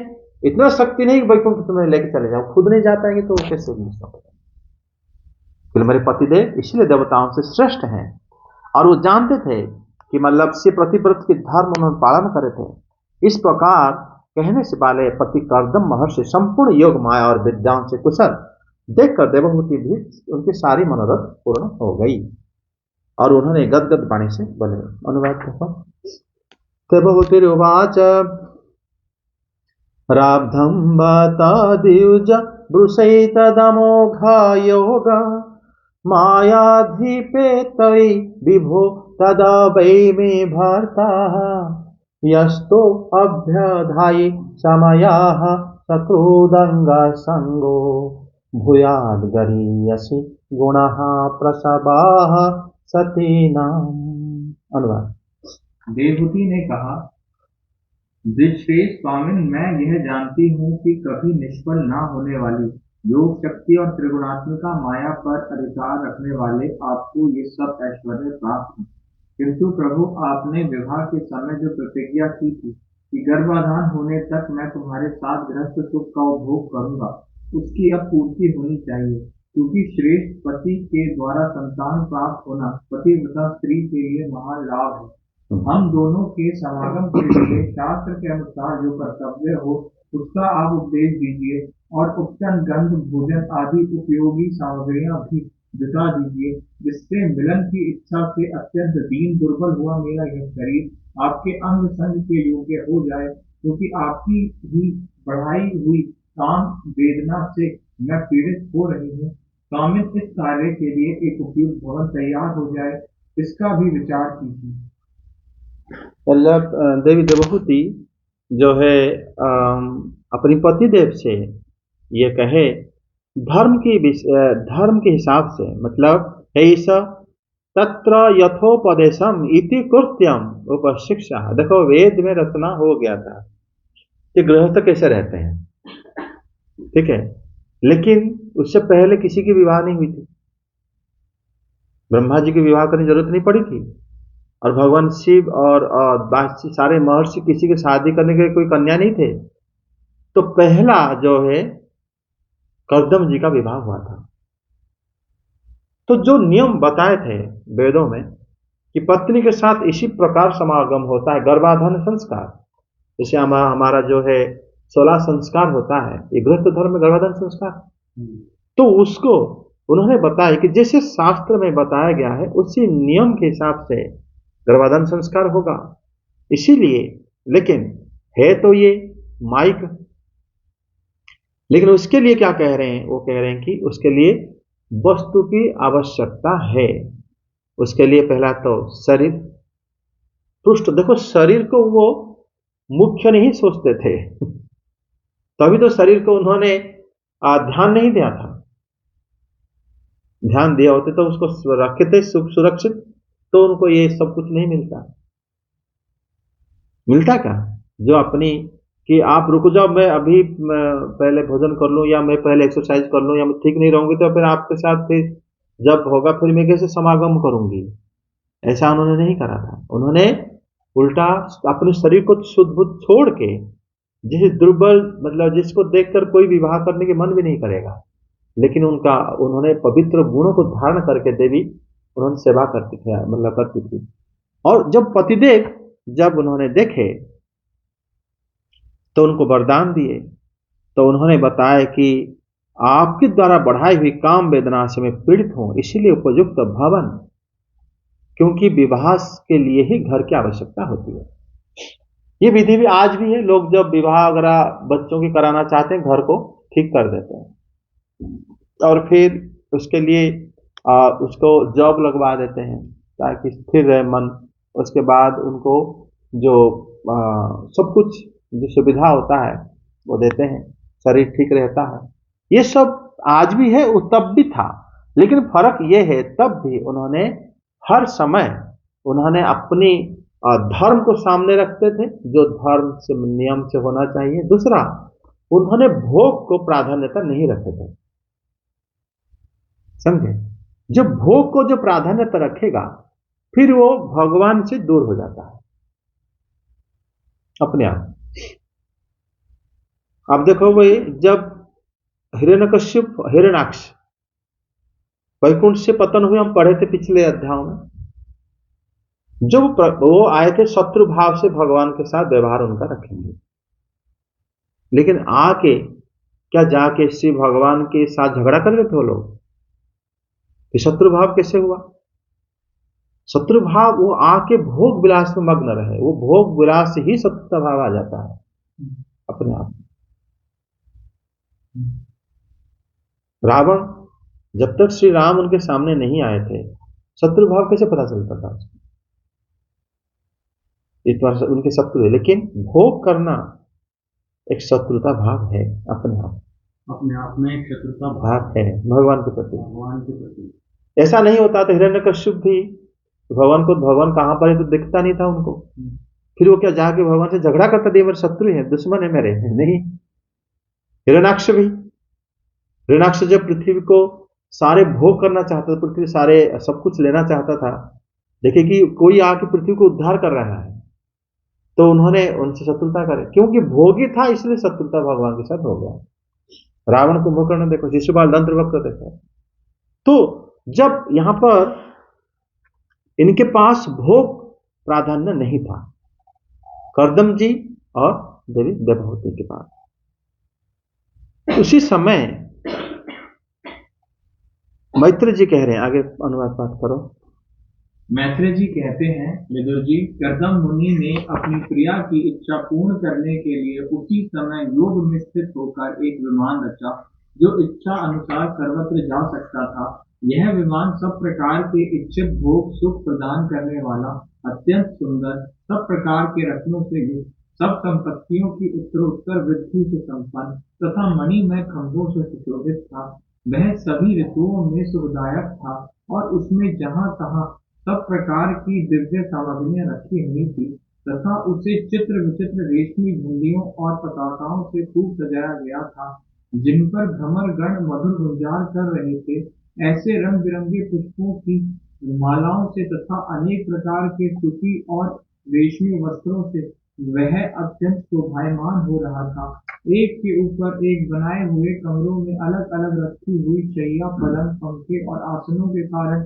इतना शक्ति नहीं कि वैकुंठ तुम्हें लेके चले जाओ, खुद नहीं जा पाएंगे तो कैसे मिल सकते। मेरे पतिदेव इसलिए देवताओं से श्रेष्ठ हैं। और वो जानते थे कि मतलब से प्रतिव्रत के धर्म उन्होंने पालन करे थे। इस प्रकार कहने से वाले पति कर्दम महर्षि संपूर्ण योग माया और विद्याओं से कुशल देखकर देवहूति भी उनकी सारी मनोरथ पूर्ण हो गई। और उन्होंने गदगद वाणी से बोले, अनुवाद देखो। देवहूतिरुवाच राब्धं बता द्विज वृषैतदमोघा योग मायाधिपे तै विभो तदा वै मे भर्ता यस्तो अभ्यधायि समयाः सकृदंगसंगो भूयाद् गरीयसि गुणः प्रसवाः सतीनाम्। अनुवाद। देवहूति ने कहा, द्विजश्रेष्ठ स्वामिन, मैं यह जानती हूँ कि कभी निष्फल न होने वाली योग शक्ति और त्रिगुणात्मिका माया पर अधिकार रखने वाले आपको ये सब ऐश्वर्य प्राप्त है। किंतु प्रभु, आपने विवाह के समय जो प्रतिज्ञा की थी कि गर्भाधान होने तक मैं तुम्हारे साथ गृहस्थ सुख का उपभोग करूंगा, उसकी अब पूर्ति होनी चाहिए। क्योंकि श्रेष्ठ पति के द्वारा संतान प्राप्त होना पतिव्रता स्त्री के लिए महान लाभ है। हम दोनों के समागम के लिए शास्त्र के अनुसार जो कर्तव्य हो उसका आप उपदेश दीजिए और उपटन, गंध, भोजन आदि उपयोगी सामग्रियां भी जुटा दीजिए, जिससे मिलन की इच्छा से अत्यंत दीन दुर्बल हुआ मेरा यह शरीर आपके अंग संग के योग्य हो जाए। क्योंकि आपकी ही बढ़ाई हुई काम वेदना से मैं पीड़ित हो रही हूँ। स्वामिन, इस कार्य के लिए एक उपयुक्त भवन तैयार हो जाए, इसका भी विचार कीजिए। मतलब देवी देवहूति जो है अपनी पति देव से ये कहे धर्म के हिसाब से, मतलब ऐस तत्र यथोपदेशम इति कृत्यम उपशिक्षा। देखो वेद में रचना हो गया था कि गृहस्थ कैसे रहते हैं, ठीक है, लेकिन उससे पहले किसी की विवाह नहीं हुई थी। ब्रह्मा जी की विवाह करने की जरूरत नहीं पड़ी थी और भगवान शिव और बाकी सारे महर्षि किसी की शादी करने के कोई कन्या नहीं थे। तो पहला जो है कर्दम जी का विवाह हुआ था। तो जो नियम बताए थे वेदों में कि पत्नी के साथ इसी प्रकार समागम होता है, गर्भाधान संस्कार, जैसे हमारा जो है 16 संस्कार होता है, ये गृहस्थ धर्म में गर्भाधान संस्कार, तो उसको उन्होंने बताया कि जैसे शास्त्र में बताया गया है उसी नियम के हिसाब से गर्भाधान संस्कार होगा। इसीलिए, लेकिन है तो ये माइक, लेकिन उसके लिए क्या कह रहे हैं, वो कह रहे हैं कि उसके लिए वस्तु की आवश्यकता है। उसके लिए पहला तो शरीर पुष्ट, देखो शरीर को वो मुख्य नहीं सोचते थे तभी तो शरीर को उन्होंने ध्यान नहीं दिया था। ध्यान दिया होते तो उसको रखे थे सुरक्षित, तो उनको ये सब कुछ नहीं मिलता क्या, जो अपनी कि आप रुक जाओ, मैं अभी पहले भोजन कर लूं या मैं पहले एक्सरसाइज कर लूं या मैं ठीक नहीं रहूंगी तो फिर आपके साथ फिर जब होगा फिर मैं कैसे समागम करूंगी। ऐसा उन्होंने नहीं करा था। उन्होंने उल्टा अपने शरीर को शुद्ध बुद्ध छोड़ के, जिस दुर्बल मतलब जिसको देखकर कोई विवाह करने के मन भी नहीं करेगा, लेकिन उन्होंने पवित्र गुणों को धारण करके देवी उन्होंने सेवा करती थी, मतलब करती थी। और जब पतिदेव जब उन्होंने देखे तो उनको वरदान दिए, तो उन्होंने बताया कि आपके द्वारा बढ़ाई हुई काम वेदना से मैं पीड़ित हूं, इसीलिए उपयुक्त भवन, क्योंकि विवाह के लिए ही घर की आवश्यकता होती है। ये विधि भी आज भी है, लोग जब विवाह वगैरह बच्चों की कराना चाहते हैं घर को ठीक कर देते हैं और फिर उसके लिए उसको जॉब लगवा देते हैं ताकि स्थिर रहे मन। उसके बाद उनको जो सब कुछ जो सुविधा होता है वो देते हैं, शरीर ठीक रहता है। ये सब आज भी है, वो तब भी था। लेकिन फर्क ये है, तब भी उन्होंने हर समय उन्होंने अपनी धर्म को सामने रखते थे, जो धर्म से नियम से होना चाहिए। दूसरा, उन्होंने भोग को प्राधान्यता नहीं रखे थे, समझे। जो भोग को जो प्राधान्यता रखेगा फिर वो भगवान से दूर हो जाता है अपने आप। अब देखो भाई, जब हिरण्यकश्यप हिरण्याक्ष वैकुंठ से पतन हुए, हम पढ़े थे पिछले अध्यायों में, जब वो आए थे शत्रु भाव से भगवान के साथ व्यवहार उनका रखेंगे, लेकिन आके क्या जाके शिव भगवान के साथ झगड़ा कर रहे थे वो लोग? कि शत्रु भाव कैसे हुआ? शत्रु भाव वो आके भोग विलास में मग्न रहे, वो भोग विलास से ही शत्रुता भाव आ जाता है अपने आप। रावण जब तक श्री राम उनके सामने नहीं आए थे, शत्रु भाव कैसे पता चलता था? इतना उनके शत्रु है, लेकिन भोग करना एक शत्रुता भाव है अपने आप में एक शत्रुता भाव है भगवान के प्रति। भगवान के प्रति ऐसा नहीं होता तो हिरण्यकश्यप भी भगवान कहां पर है तो दिखता नहीं था उनको, फिर वो क्या जाके भगवान से झगड़ा करता था, मेरे शत्रु है, दुश्मन है मेरे? नहीं। हिरण्याक्ष भी, हिरण्याक्ष जब पृथ्वी को सारे भोग करना चाहता था, पृथ्वी सारे सब कुछ लेना चाहता था, देखे कि कोई आके पृथ्वी को उद्धार कर रहा है, तो उन्होंने उनसे शत्रुता करे, क्योंकि भोगी था इसलिए शत्रुता भगवान के साथ हो गया। रावण कुंभकर्ण देखो, शिशुपाल दंत्रवक्र देखो। तो जब यहां पर इनके पास भोग प्राधान्य नहीं था, कर्दम जी और देवी देवहूति के पास, उसी समय मैत्री जी कह रहे हैं, आगे अनुवाद पाठ करो। मैत्रेय जी कहते हैं, विदुर जी, कर्दम मुनि ने अपनी प्रिया की इच्छा पूर्ण करने के लिए उसी समय योग में स्थित होकर एक विमान रचा, जो इच्छा अनुसार सर्वत्र जा सकता था। यह विमान सब प्रकार के इच्छित भोग सुख प्रदान करने वाला, अत्यंत सुंदर, सब प्रकार के रत्नों से युक्त, सब संपत्तियों की उत्तरोत्तर वृद्धि से संपन्न तथा मणिमय खंभों से सुशोभित था। वह सभी ऋतुओं में सुखदायक था और उसमें जहां तहां सब प्रकार की दिव्य सामग्रियां रखी हुई थी तथा उसे चित्र विचित्र रेशमी झंडियों और पताकाओं से खूब सजाया गया था, जिन पर भ्रमर गण मधुर गुंजार कर रहे थे। ऐसे रंग बिरंगे पुष्पों की मालाओं से तथा अनेक प्रकार के सूती और रेशमी वस्त्रों से वह अत्यंत शोभायमान हो रहा था। एक के ऊपर एक बनाए हुए कमरों में अलग अलग रखी हुई शैया, पलंग, पंखे और आसनों के कारण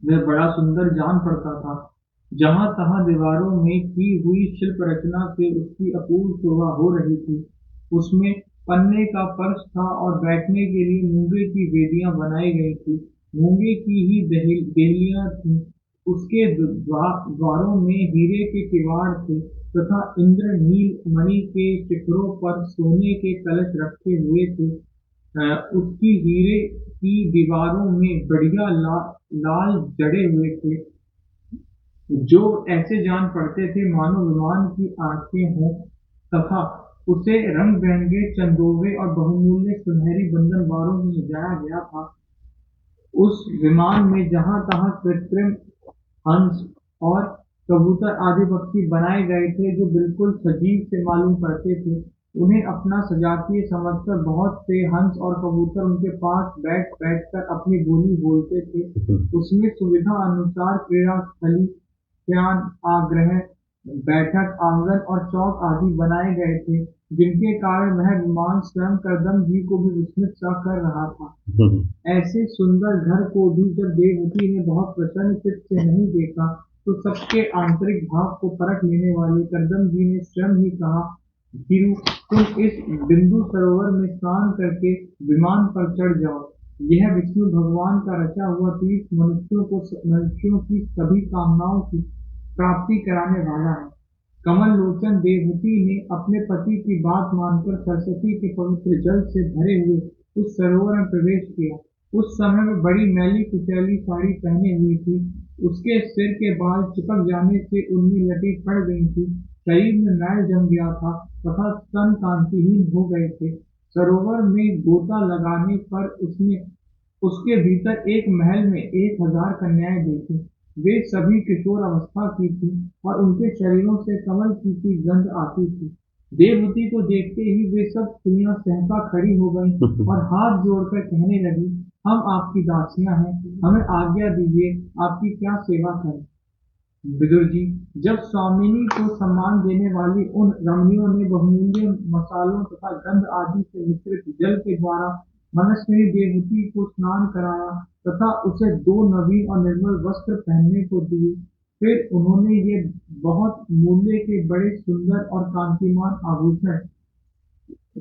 वह बड़ा सुंदर जान पड़ता था। जहां तहां दीवारों में की हुई शिल्प रचना से उसकी अपूर्व शोभा हो रही थी। उसमें पन्ने का फर्श था और बैठने के लिए मूंगे की वेदियां बनाई गई थी। मूंगे की ही देहलियां थी। उसके द्वारों में हीरे के किवाड़ थे तथा इंद्र नील मणि के शिखरों पर सोने के कलश रखे हुए थे। उसकी हीरे की दीवारों में बढ़िया लाल जड़े हुए थे, जो ऐसे जान पड़ते थे मानो विमान की आंखें हों, तथा उसे रंग बिरंगे चंदोवे और बहुमूल्य सुनहरी बंधनवारों में सजाया गया था। उस विमान में जहां तहां कृत्रिम हंस और कबूतर आदि पक्षी बनाए गए थे, जो बिल्कुल सजीव से मालूम पड़ते थे। उन्हें अपना सजातीय समझकर बहुत से हंस और कबूतर उनके पास बैठ कर अपनी बोली बोलते थे। उसमें सुविधा अनुसार क्रीड़ा स्थली, ध्यान आग्रह, बैठक आंगन और चौक आदि बनाए गए थे, जिनके कारण वह विमान स्वयं कर्दम जी को भी विस्मित सा कर रहा था। ऐसे सुंदर घर को भी जब देवहूति ने बहुत प्रसन्न चित्त से नहीं देखा, तो सबके आंतरिक भाव को परख लेने वाले कर्दम जी ने स्वयं ही कहा, धीरू, तुम इस बिंदु सरोवर में स्नान करके विमान पर चढ़ जाओ। यह विष्णु भगवान का रचा हुआ तीर्थ मनुष्यों की सभी कामनाओं की प्राप्ति कराने वाला है। कमल लोचन देवहूति ने अपने पति की बात मानकर सरस्वती के पवित्र जल से भरे हुए उस सरोवर में प्रवेश किया। उस समय में बड़ी मैली कुचैली साड़ी पहने हुई थी। उसके सिर के बाल चिपक जाने से उनमें लटी पड़ गई थी। शरीर में मैल जम गया था तथा स्तन कांतिहीन हो गए थे। सरोवर में गोता लगाने पर उसने उसके भीतर एक महल में 1000 कन्याएं देखी। वे सभी किशोर अवस्था की थी और उनके शरीरों से कमल की सी गंध आती थी। देवहूति को देखते ही वे सब स्त्रियां सहसा खड़ी हो गईं और हाथ जोड़कर कहने लगी, हम आपकी दासियां हैं, हमें आज्ञा दीजिए, आपकी क्या सेवा करें। विदुर जी, जब स्वामिनी को सम्मान देने वाली उन रमणियों ने बहुमूल्य मसालों तथा गंध आदि से मिश्रित जल के द्वारा मनस्विनी देवहूति को स्नान कराया तथा उसे 2 नवीन और निर्मल वस्त्र पहनने को दिए, फिर उन्होंने ये बहुत मूल्य के बड़े सुंदर और कांतिमान आभूषण,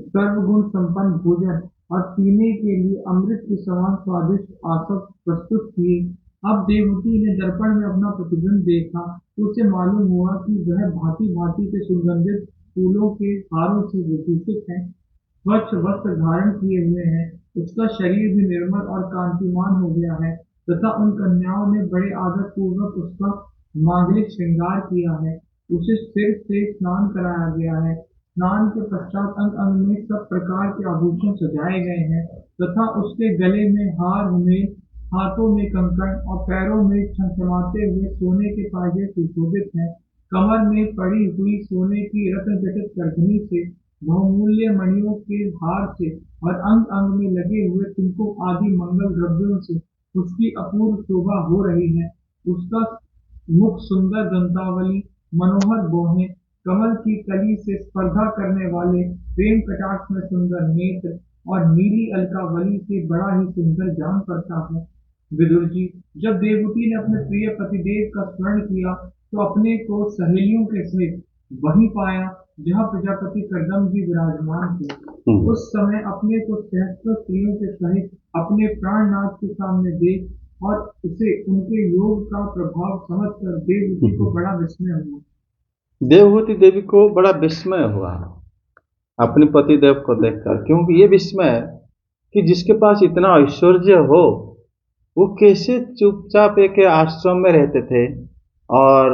सर्वगुण संपन्न भोजन और पीने के लिए अमृत के समान स्वादिष्ट आसव प्रस्तुत किए। अब देवहूति ने दर्पण में अपना प्रतिबिंब देखा तो उसे मालूम हुआ कि वह भांति भांति के सुगंधित फूलों के हारों से विभूषित है, स्वच्छ वस्त्र धारण किए हुए हैं, उसका शरीर भी निर्मल और कांतिमान हो गया है तथा उन कन्याओं ने बड़े आदर पूर्वक उसका मांगलिक श्रृंगार किया है। उसे सिर से स्नान कराया गया है। स्नान के पश्चात अंग अंग में सब प्रकार के आभूषण सजाए गए हैं तथा उसके गले में हार में, हाथों में कंकण और पैरों में चमचमाते हुए सोने के पाजे सुशोभित हैं। कमर में पड़ी हुई सोने की रत्न जटित करधनी से, बहुमूल्य मणियों के हार से और अंग अंग में लगे हुए कुमकुम आदि मंगल द्रव्यों से उसकी अपूर्व शोभा हो रही है। उसका मुख सुंदर दंतावली, मनोहर भौहें, कमल की कली से स्पर्धा करने वाले प्रेम कटाक्ष में सुंदर नेत्र और नीली अलकावली से बड़ा ही सुंदर जान पड़ता है। विदुर जी, जब देवहूति ने अपने प्रिय पतिदेव का स्मरण किया तो अपने को सहेलियों के सहित वहीं पाया जहाँ प्रजापति कर्दम जी विराजमान थे। उस समय अपने को सहस्त्र स्त्रियों के सहित अपने प्राणनाथ के सामने देख और उसे उनके योग का प्रभाव समझकर देवहूति को बड़ा विस्मय हुआ। देवहूति देवी को बड़ा विस्मय हुआ अपने पति देव को देखकर, क्योंकि ये विस्मय कि जिसके पास इतना ऐश्वर्य हो वो कैसे चुपचाप एक आश्रम में रहते थे, और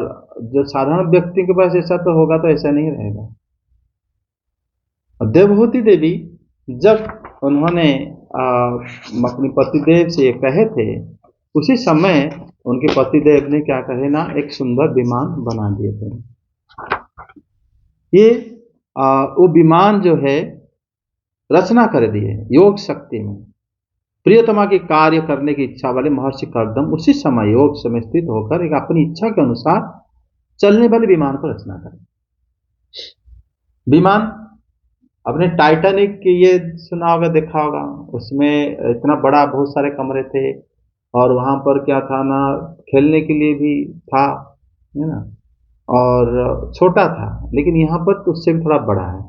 जो साधारण व्यक्ति के पास ऐसा तो होगा तो ऐसा नहीं रहेगा। देवहूति देवी जब उन्होंने अपने पतिदेव से ये कहे थे, उसी समय उनके पतिदेव ने क्या कहे ना, एक सुंदर विमान बना दिए थे। ये वो विमान जो है रचना कर दिए योग शक्ति में। प्रियतमा के कार्य करने की इच्छा वाले महर्षि कर्दम उसी समय योग में स्थित होकर एक अपनी इच्छा के अनुसार चलने वाले विमान को रचना करें। विमान अपने टाइटैनिक के ये सुना होगा, देखा होगा, उसमें इतना बड़ा बहुत सारे कमरे थे और वहां पर क्या था ना, खेलने के लिए भी था, है ना, और छोटा था, लेकिन यहाँ पर तो उससे भी थोड़ा बड़ा है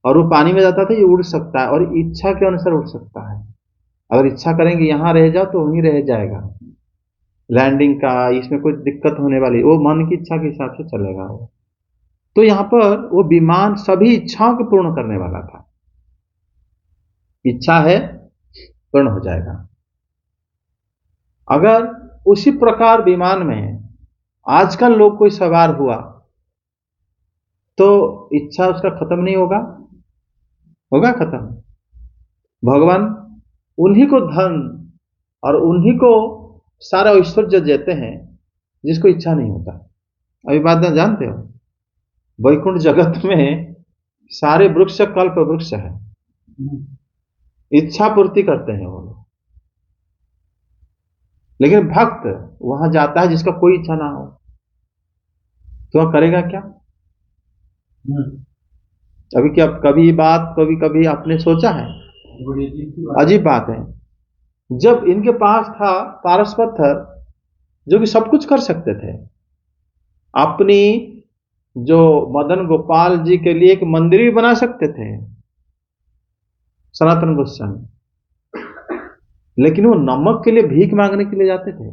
और वो पानी में जाता था, ये उड़ सकता है और इच्छा के अनुसार उड़ सकता है। अगर इच्छा करेंगे यहाँ रह जाओ तो वहीं रह जाएगा। लैंडिंग का इसमें कोई दिक्कत होने वाली, वो मन की इच्छा के हिसाब से चलेगा वो। तो यहाँ पर वो विमान सभी इच्छाओं को पूर्ण करने वाला था। इच्छा है पूर्ण हो जाएगा। अगर उसी प्रकार विमान में आजकल लोग कोई सवार हुआ तो इच्छा उसका खत्म नहीं होगा, होगा खत्म। भगवान उन्हीं को धन और उन्हीं को सारा ऐश्वर्य देते हैं जिसको इच्छा नहीं होता। अभी बात जानते हो, वैकुंठ जगत में सारे वृक्ष कल्प वृक्ष है, इच्छा पूर्ति करते हैं वो लोग। लेकिन भक्त वहां जाता है जिसका कोई इच्छा ना हो, तो वह करेगा क्या? अभी क्या कभी बात कभी आपने सोचा है? अजीब बात है। जब इनके पास था पारस पत्थर जो कि सब कुछ कर सकते थे, अपनी जो मदन गोपाल जी के लिए एक मंदिर भी बना सकते थे सनातन गोस्वामी, लेकिन वो नमक के लिए भीख मांगने के लिए जाते थे।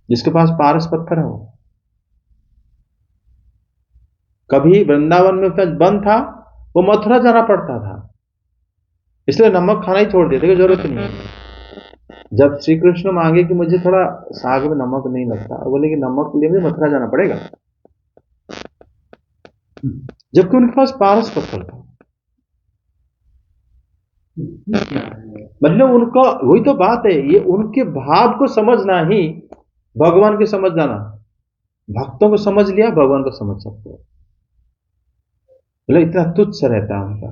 जिसके पास पारस पत्थर है वो, कभी वृंदावन में बंद था, वो मथुरा जाना पड़ता था, इसलिए नमक खाना ही छोड़ दिया, देखो जरूरत नहीं है। जब श्री कृष्ण मांगे कि मुझे थोड़ा साग में नमक नहीं लगता, बोले कि नमक के लिए मुझे मथुरा जाना पड़ेगा, जबकि उनके पास पारस पत्थर था। मतलब उनका वही तो बात है, ये उनके भाव को समझना ही भगवान के समझ जाना। भक्तों को समझ लिया, भगवान को समझ सकते हो। मतलब इतना तुच्छ रहता है उनका,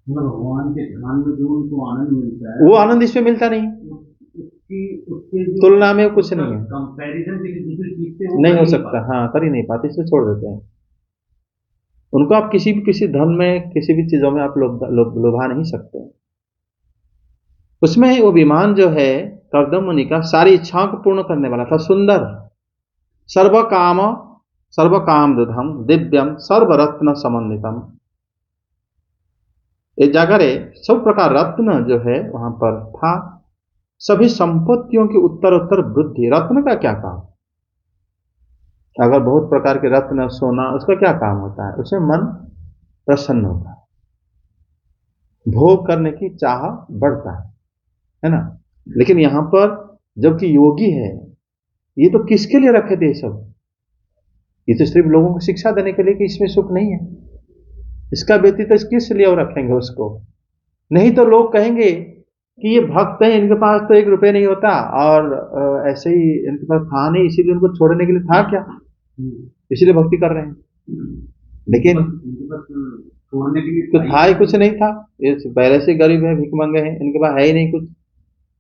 भगवान के ध्यान में जो उनको आनंद मिलता है, वो आनंद इसमें मिलता नहीं, उसके तुलना में कुछ नहीं है, कंपैरिजन किसी दूसरी चीज से वो नहीं हो कर सकता। हाँ, कर ही नहीं पाते, इसलिए छोड़ देते हैं उनको। आप किसी धन में, किसी भी चीजों में आप लोभा नहीं सकते। उसमें वो विमान जो है कर्दम मुनि का, सारी इच्छाओं को पूर्ण करने वाला था, सुंदर, सर्व काम दुधम दिव्यम सर्वरत्न समन्वितम। एक जगह सब प्रकार रत्न जो है वहां पर था, सभी संपत्तियों की उत्तर वृद्धि। रत्न का क्या काम? अगर बहुत प्रकार के रत्न, सोना, उसका क्या काम होता है? उससे मन प्रसन्न होता है, भोग करने की चाह बढ़ता है ना। लेकिन यहां पर जबकि योगी है, ये तो किसके लिए रखे थे सब? ये तो सिर्फ लोगों को शिक्षा देने के लिए कि इसमें सुख नहीं है, इसका व्यतीत तो किस लिए और रखेंगे उसको? नहीं तो लोग कहेंगे कि ये भक्त हैं, इनके पास तो 1 रुपये नहीं होता, और ऐसे ही इनके पास था नहीं, इसीलिए उनको छोड़ने के लिए था क्या, इसीलिए भक्ति कर रहे हैं। लेकिन छोड़ने के लिए तो था ही कुछ नहीं था, ये पहले से गरीब है, भिख मंगे हैं, इनके पास है ही नहीं कुछ।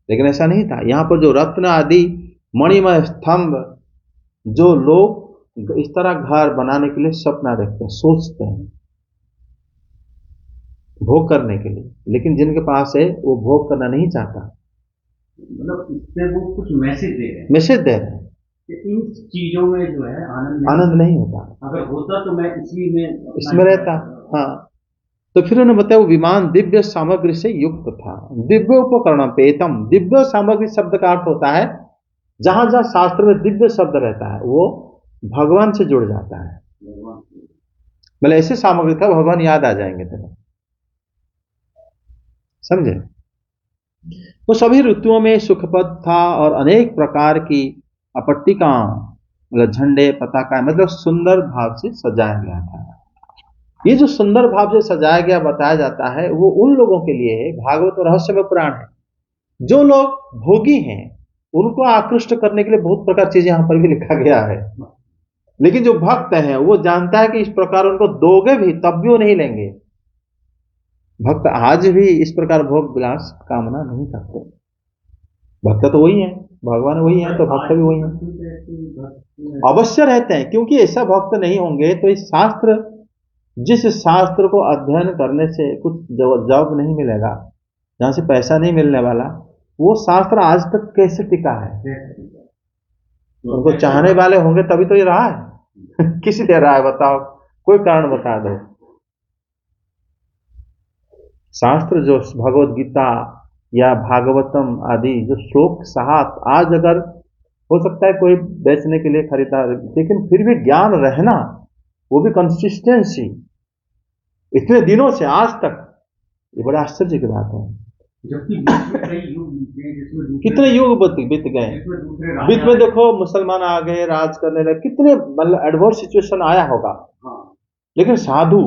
लेकिन ऐसा नहीं था। यहाँ पर जो रत्न आदि मणिमय स्तंभ, जो लोग इस तरह घर बनाने के लिए सपना देखते हैं, सोचते हैं भोग करने के लिए, लेकिन जिनके पास है वो भोग करना नहीं चाहता। मतलब इससे वो कुछ मैसेज दे रहे हैं, मैसेज दे रहे हैं कि इन चीजों में जो है आनंद नहीं होता, अगर होता तो मैं इसी में इसमें रहता। हाँ, तो फिर उन्होंने बताया वो विमान दिव्य सामग्री से युक्त था। दिव्य उपकरण पेतम, दिव्य सामग्री शब्द का अर्थ होता है जहां जहां शास्त्र में दिव्य शब्द रहता है वो भगवान से जुड़ जाता है। मतलब ऐसे सामग्री था, भगवान याद आ जाएंगे तेरे, समझे। वो सभी ऋतुओं में सुखपद था और अनेक प्रकार की पट्टिका, मतलब झंडे, पताका, मतलब सुंदर भाव से सजाया गया था। ये जो सुंदर भाव से सजाया गया बताया जाता है, वो उन लोगों के लिए है, भागवत और रहस्यमय पुराण है, जो लोग भोगी हैं उनको आकृष्ट करने के लिए बहुत प्रकार चीजें यहां पर भी लिखा गया है। लेकिन जो भक्त हैं वो जानता है कि इस प्रकार उनको दोगे भी तब भी वो नहीं लेंगे। भक्त आज भी इस प्रकार भोग विलास कामना नहीं करते। भक्त तो वही है, भगवान वही है, तो भक्त भी वही है, अवश्य रहते हैं। क्योंकि ऐसा भक्त नहीं होंगे तो इस शास्त्र, जिस शास्त्र को अध्ययन करने से कुछ जॉब नहीं मिलेगा, जहां से पैसा नहीं मिलने वाला, वो शास्त्र आज तक कैसे टिका है? उनको चाहने वाले होंगे तभी तो ये रहा है। किस लिए रहा है बताओ, कोई कारण बता दो। शास्त्र जो भगवत गीता या भागवतम आदि जो श्लोक 7 आज अगर हो सकता है कोई बेचने के लिए खरीदा, लेकिन फिर भी ज्ञान रहना, वो भी कंसिस्टेंसी इतने दिनों से आज तक, ये बड़ा आश्चर्य की बात है। जबकि बीच में कई युग बीते हैं, जिसमें कितने युग बीत गए, बीच में देखो मुसलमान आ गए, राज करने लगे, कितने मतलब एडवर्स सिचुएशन आया होगा। लेकिन साधु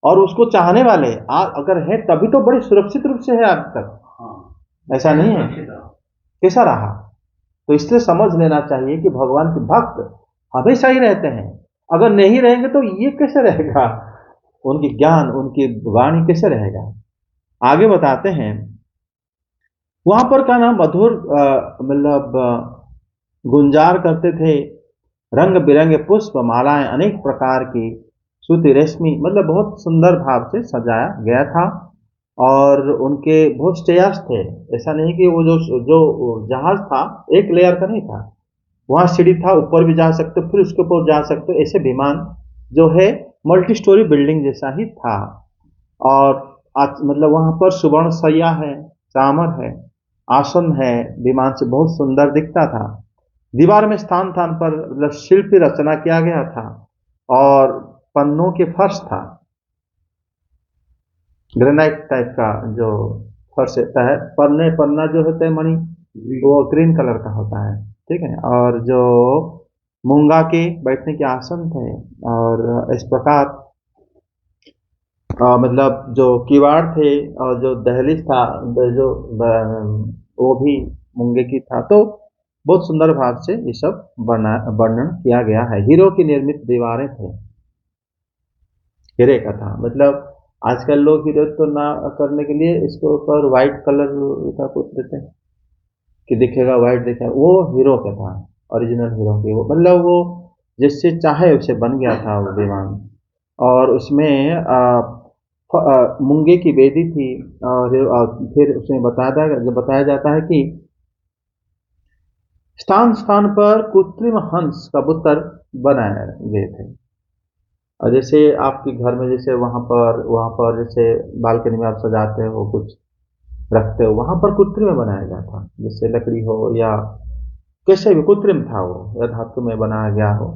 और उसको चाहने वाले अगर है तभी तो बड़े सुरक्षित रूप से है आज तक। ऐसा नहीं है, कैसा रहा? तो इसलिए समझ लेना चाहिए कि भगवान के भक्त हमेशा ही रहते हैं। अगर नहीं रहेंगे तो ये कैसे रहेगा, उनकी ज्ञान, उनकी वाणी कैसे रहेगा? आगे बताते हैं, वहां पर का नाम मधुर मतलब गुंजार करते थे, रंग बिरंगे पुष्प मालाएं, अनेक प्रकार की सूती रेशमी, मतलब बहुत सुंदर भाव से सजाया गया था। और उनके बहुत स्टेयर्स थे, ऐसा नहीं कि वो जो जहाज था एक लेयर का नहीं था, वहां सीढ़ी था, ऊपर भी जा सकते, फिर उसके ऊपर जा सकते, ऐसे विमान जो है मल्टी स्टोरी बिल्डिंग जैसा ही था। और मतलब वहां पर सुवर्ण सैया है, चामर है, आसन है, विमान से बहुत सुंदर दिखता था। दीवार में स्थान स्थान पर मतलब शिल्पी रचना किया गया था और पन्नों के फर्श था। ग्रेनाइट टाइप का जो फर्श होता है, पन्ना जो होता है मणि, वो ग्रीन कलर का होता है। ठीक है, और जो मूंगा के बैठने के आसन थे, और इस प्रकार मतलब जो किवाड़ थे और जो दहलीज था, जो वो भी मूंगे की था। तो बहुत सुंदर भाव से ये सब वर्णन किया गया है। हीरो की निर्मित दीवारें थे, हीरे का था। मतलब आजकल लोग हीरो तो ना करने के लिए इसके ऊपर व्हाइट कलर का कुछ देते हैं कि दिखेगा, व्हाइट दिखेगा, वो हीरो का था, ओरिजिनल हीरो की। वो मतलब वो जिससे चाहे उसे बन गया था वो विमान। और उसमें मूंगे की बेदी थी। और फिर उसमें बताया जाता है कि स्थान स्थान पर कृत्रिम हंस कबूतर बनाए गए थे। और जैसे आपके घर में जैसे वहां पर जैसे बालकनी में आप सजाते हो, कुछ रखते हो, वहां पर कृत्रिम बनाया गया था, जैसे लकड़ी हो या कैसे भी कृत्रिम था वो, या धातु में बनाया गया हो।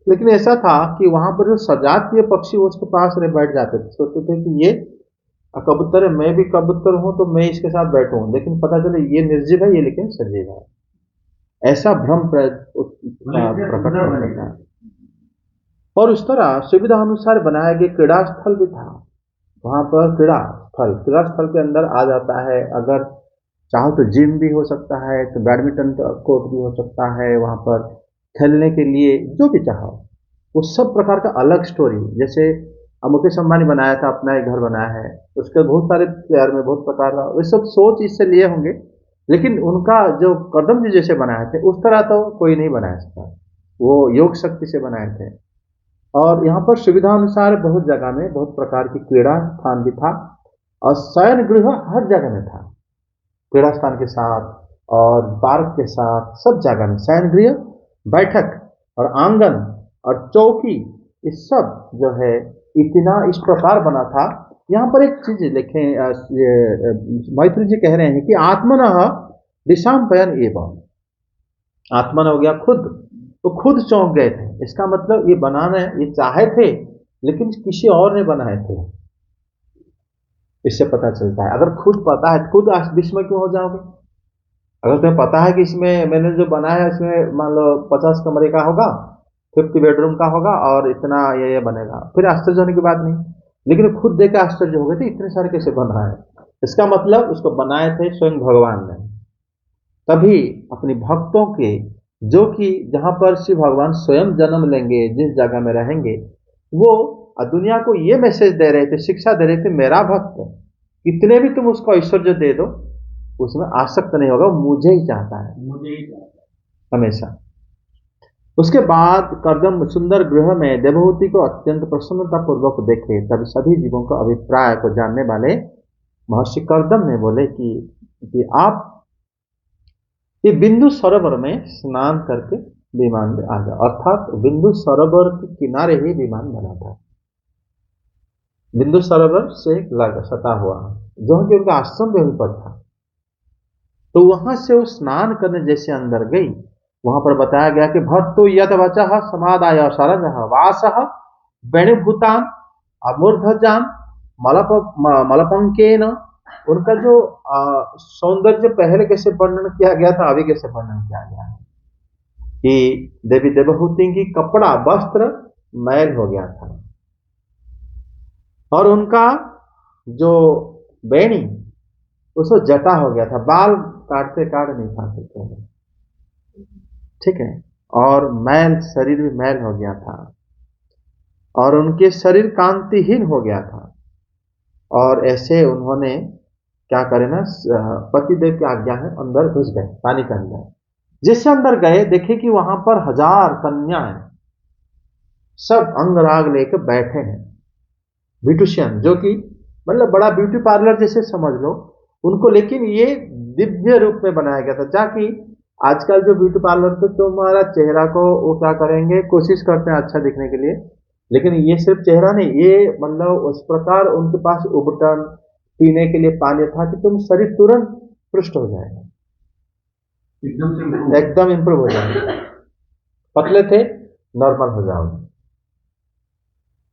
लेकिन ऐसा था कि वहां पर जो सजातीय पक्षी वो उसके पास रह बैठ जाते थे, सोचते थे कि ये कबूतर है, मैं भी कबूतर हूं तो मैं इसके साथ बैठूं। लेकिन पता चले ये निर्जीव है, ये लेकिन सजीव है। ऐसा भ्रम प्रकट होता है। और उस तरह सुविधा अनुसार बनाया गया क्रीड़ा स्थल भी था। वहां पर क्रीड़ा स्थल के अंदर आ जाता है, अगर चाहो तो जिम भी हो सकता है, तो बैडमिंटन कोर्ट भी हो सकता है, वहां पर खेलने के लिए जो भी चाहो वो सब प्रकार का अलग स्टोरी। जैसे मुकेश अंबानी बनाया था, अपना एक घर बनाया है, उसके बहुत सारे प्लेयर में बहुत प्रकार का वे सब सोच इससे लिए होंगे। लेकिन उनका जो कदम जी जैसे बनाए थे उस तरह तो कोई नहीं बनाया सकता, वो योग शक्ति से बनाए थे। और यहाँ पर सुविधा अनुसार बहुत जगह में बहुत प्रकार की क्रीड़ा स्थान भी था, और शयन गृह हर जगह में था, क्रीड़ा स्थान के साथ और पार्क के साथ सब जगह में शयन गृह, बैठक और आंगन और चौकी, ये सब जो है इतना इस प्रकार बना था। यहाँ पर एक चीज लिखें, मैत्री जी कह रहे हैं कि आत्मन दिशाम पयन एवं, आत्मन हो गया खुद, तो खुद चौंक गए थे। इसका मतलब ये बनाने ये चाहे थे लेकिन किसी और ने बनाए थे, इससे पता चलता है। अगर खुद पता है, खुद विस्मय क्यों हो जाओगे? अगर तुम्हें पता है कि इसमें मैंने जो बनाया है इसमें मान लो 50 कमरे का होगा, 50 बेडरूम का होगा और इतना ये बनेगा, फिर आश्चर्य होने की बात नहीं। लेकिन खुद देख के आश्चर्य हो गए थे, इतने सारे कैसे बन रहा है। इसका मतलब उसको बनाए थे स्वयं भगवान ने। तभी अपने भक्तों के, जो कि जहां पर शिव भगवान स्वयं जन्म लेंगे, जिस जगह में रहेंगे, वो दुनिया को ये मैसेज दे रहे थे, शिक्षा दे रहे थे, मेरा भक्त कितने भी तुम उसको ऐश्वर्य दे दो उसमें आसक्त नहीं होगा, मुझे ही चाहता है, मुझे ही हमेशा। उसके बाद कर्दम सुंदर गृह में देवहूति को अत्यंत प्रसन्नता पूर्वक देखे, तब सभी जीवों का अभिप्राय को जानने वाले महर्षि कर्दम ने बोले कि आप ये बिंदु सरोवर में स्नान करके विमान में आ जाओ। अर्थात बिंदु सरोवर के किनारे ही विमान बना था, बिंदु सरोवर से लगा सटा हुआ, जो कि उनका आश्रम भी पर था। तो वहां से वो स्नान करने जैसे अंदर गई, वहां पर बताया गया कि भट्टो यद वचः समादाय सरज वास वेणुभूतान अमूर्धजान मलपंकेन, उनका जो सौंदर्य पहले कैसे वर्णन किया गया था, अभी कैसे वर्णन किया गया है कि देवी देवहूति की कपड़ा वस्त्र मैल हो गया था, और उनका जो बेणी उसको जटा हो गया था, बाल काटते काट नहीं पाते थे। ठीक है, और मैल, शरीर भी मैल हो गया था, और उनके शरीर कांतिहीन हो गया था। और ऐसे उन्होंने क्या करे ना, पतिदेव की आज्ञा है अंदर घुस गए पानी के अंदर। जैसे अंदर गए देखे कि वहां पर 1000 कन्याएं सब अंगराग लेकर बैठे हैं, ब्यूटिशियन, जो कि मतलब बड़ा ब्यूटी पार्लर जैसे समझ लो उनको, लेकिन ये दिव्य रूप में बनाया गया था। जाकि आजकल जो ब्यूटी पार्लर पे तुम्हारा चेहरा को वो क्या करेंगे, कोशिश करते हैं अच्छा दिखने के लिए, लेकिन ये सिर्फ चेहरा नहीं, ये मतलब उस प्रकार उनके पास उबटन, पीने के लिए पानी था कि तुम शरीर तुरंत पृष्ठ हो जाएगा, एकदम इंप्रूव हो जाएगा। पतले थे नॉर्मल हो जाओगे।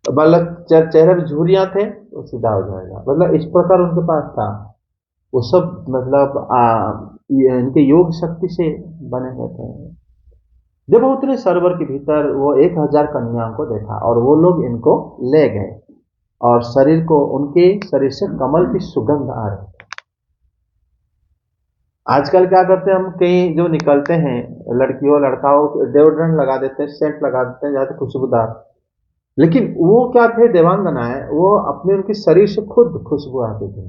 मतलब चेहरे पे झुर्रियां थे वो सीधा हो जाएगा, मतलब इस प्रकार उनके पास था। वो सब मतलब इनके योग शक्ति से बने हुए थे। देवहूति ने सरोवर के भीतर वो 1000 कन्याओं को देखा और वो लोग इनको ले गए और शरीर को उनके शरीर से कमल की सुगंध आ रही। आजकल क्या करते हैं हम, कहीं जो निकलते हैं लड़कियों लड़काओं डेओड्रेंट लगा देते हैं, सेंट लगा देते हैं जाते खुशबूदार, लेकिन वो क्या थे देवांगनाएं, वो अपने उनके शरीर से खुद खुशबू आती थी,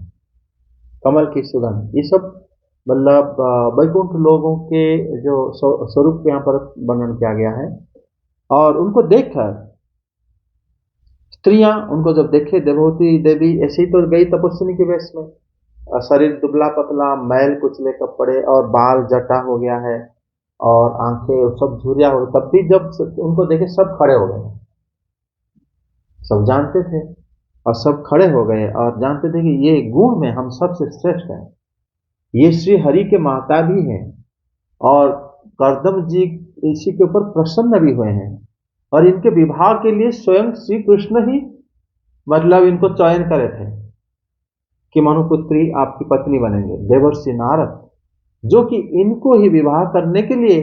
कमल की सुगंध। ये सब मतलब वैकुंठ लोगों के जो स्वरूप यहाँ पर वर्णन किया गया है। और उनको देखकर स्त्रियां उनको जब देखे, देवहूति देवी ऐसे ही तो गई तपस्विनी के वेश में, शरीर दुबला पतला, मैल कुचले कपड़े और बाल जटा हो गया है और आंखें सब झुर्रिया हो गई, तब भी जब उनको देखे सब खड़े हो गए। सब जानते थे और सब खड़े हो गए और जानते थे कि ये गुण में हम सबसे श्रेष्ठ हैं, ये श्री हरि के माता भी हैं और कर्दम जी इसी के ऊपर प्रसन्न भी हुए हैं और इनके विवाह के लिए स्वयं श्री कृष्ण ही मतलब इनको चयन करे थे कि मनुपुत्री आपकी पत्नी बनेंगे। देवर्षि नारद जो कि इनको ही विवाह करने के लिए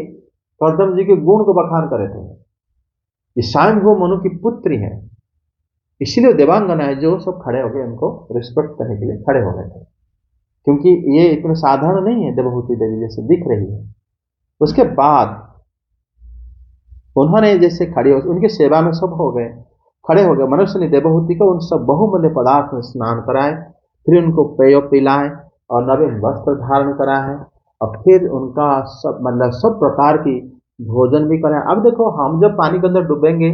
कर्दम जी के गुण को बखान करे थे, ये स्वयं वो मनु की पुत्री है, इसीलिए देवांगना है जो सब खड़े हो गए, उनको रिस्पेक्ट करने के लिए खड़े हो गए थे, क्योंकि ये इतने साधारण नहीं है देवहूति देवी जैसे दिख रही है। उसके बाद उन्होंने जैसे खड़े हो, उनकी सेवा में सब हो गए, खड़े हो गए। मनुष्य ने देवहूति को उन सब बहुमूल्य पदार्थ में स्नान कराए, फिर उनको पेय पिलाए और नवीन वस्त्र धारण कराए और फिर उनका सब मतलब सब प्रकार की भोजन भी कराए। अब देखो हम जब पानी के अंदर डूबेंगे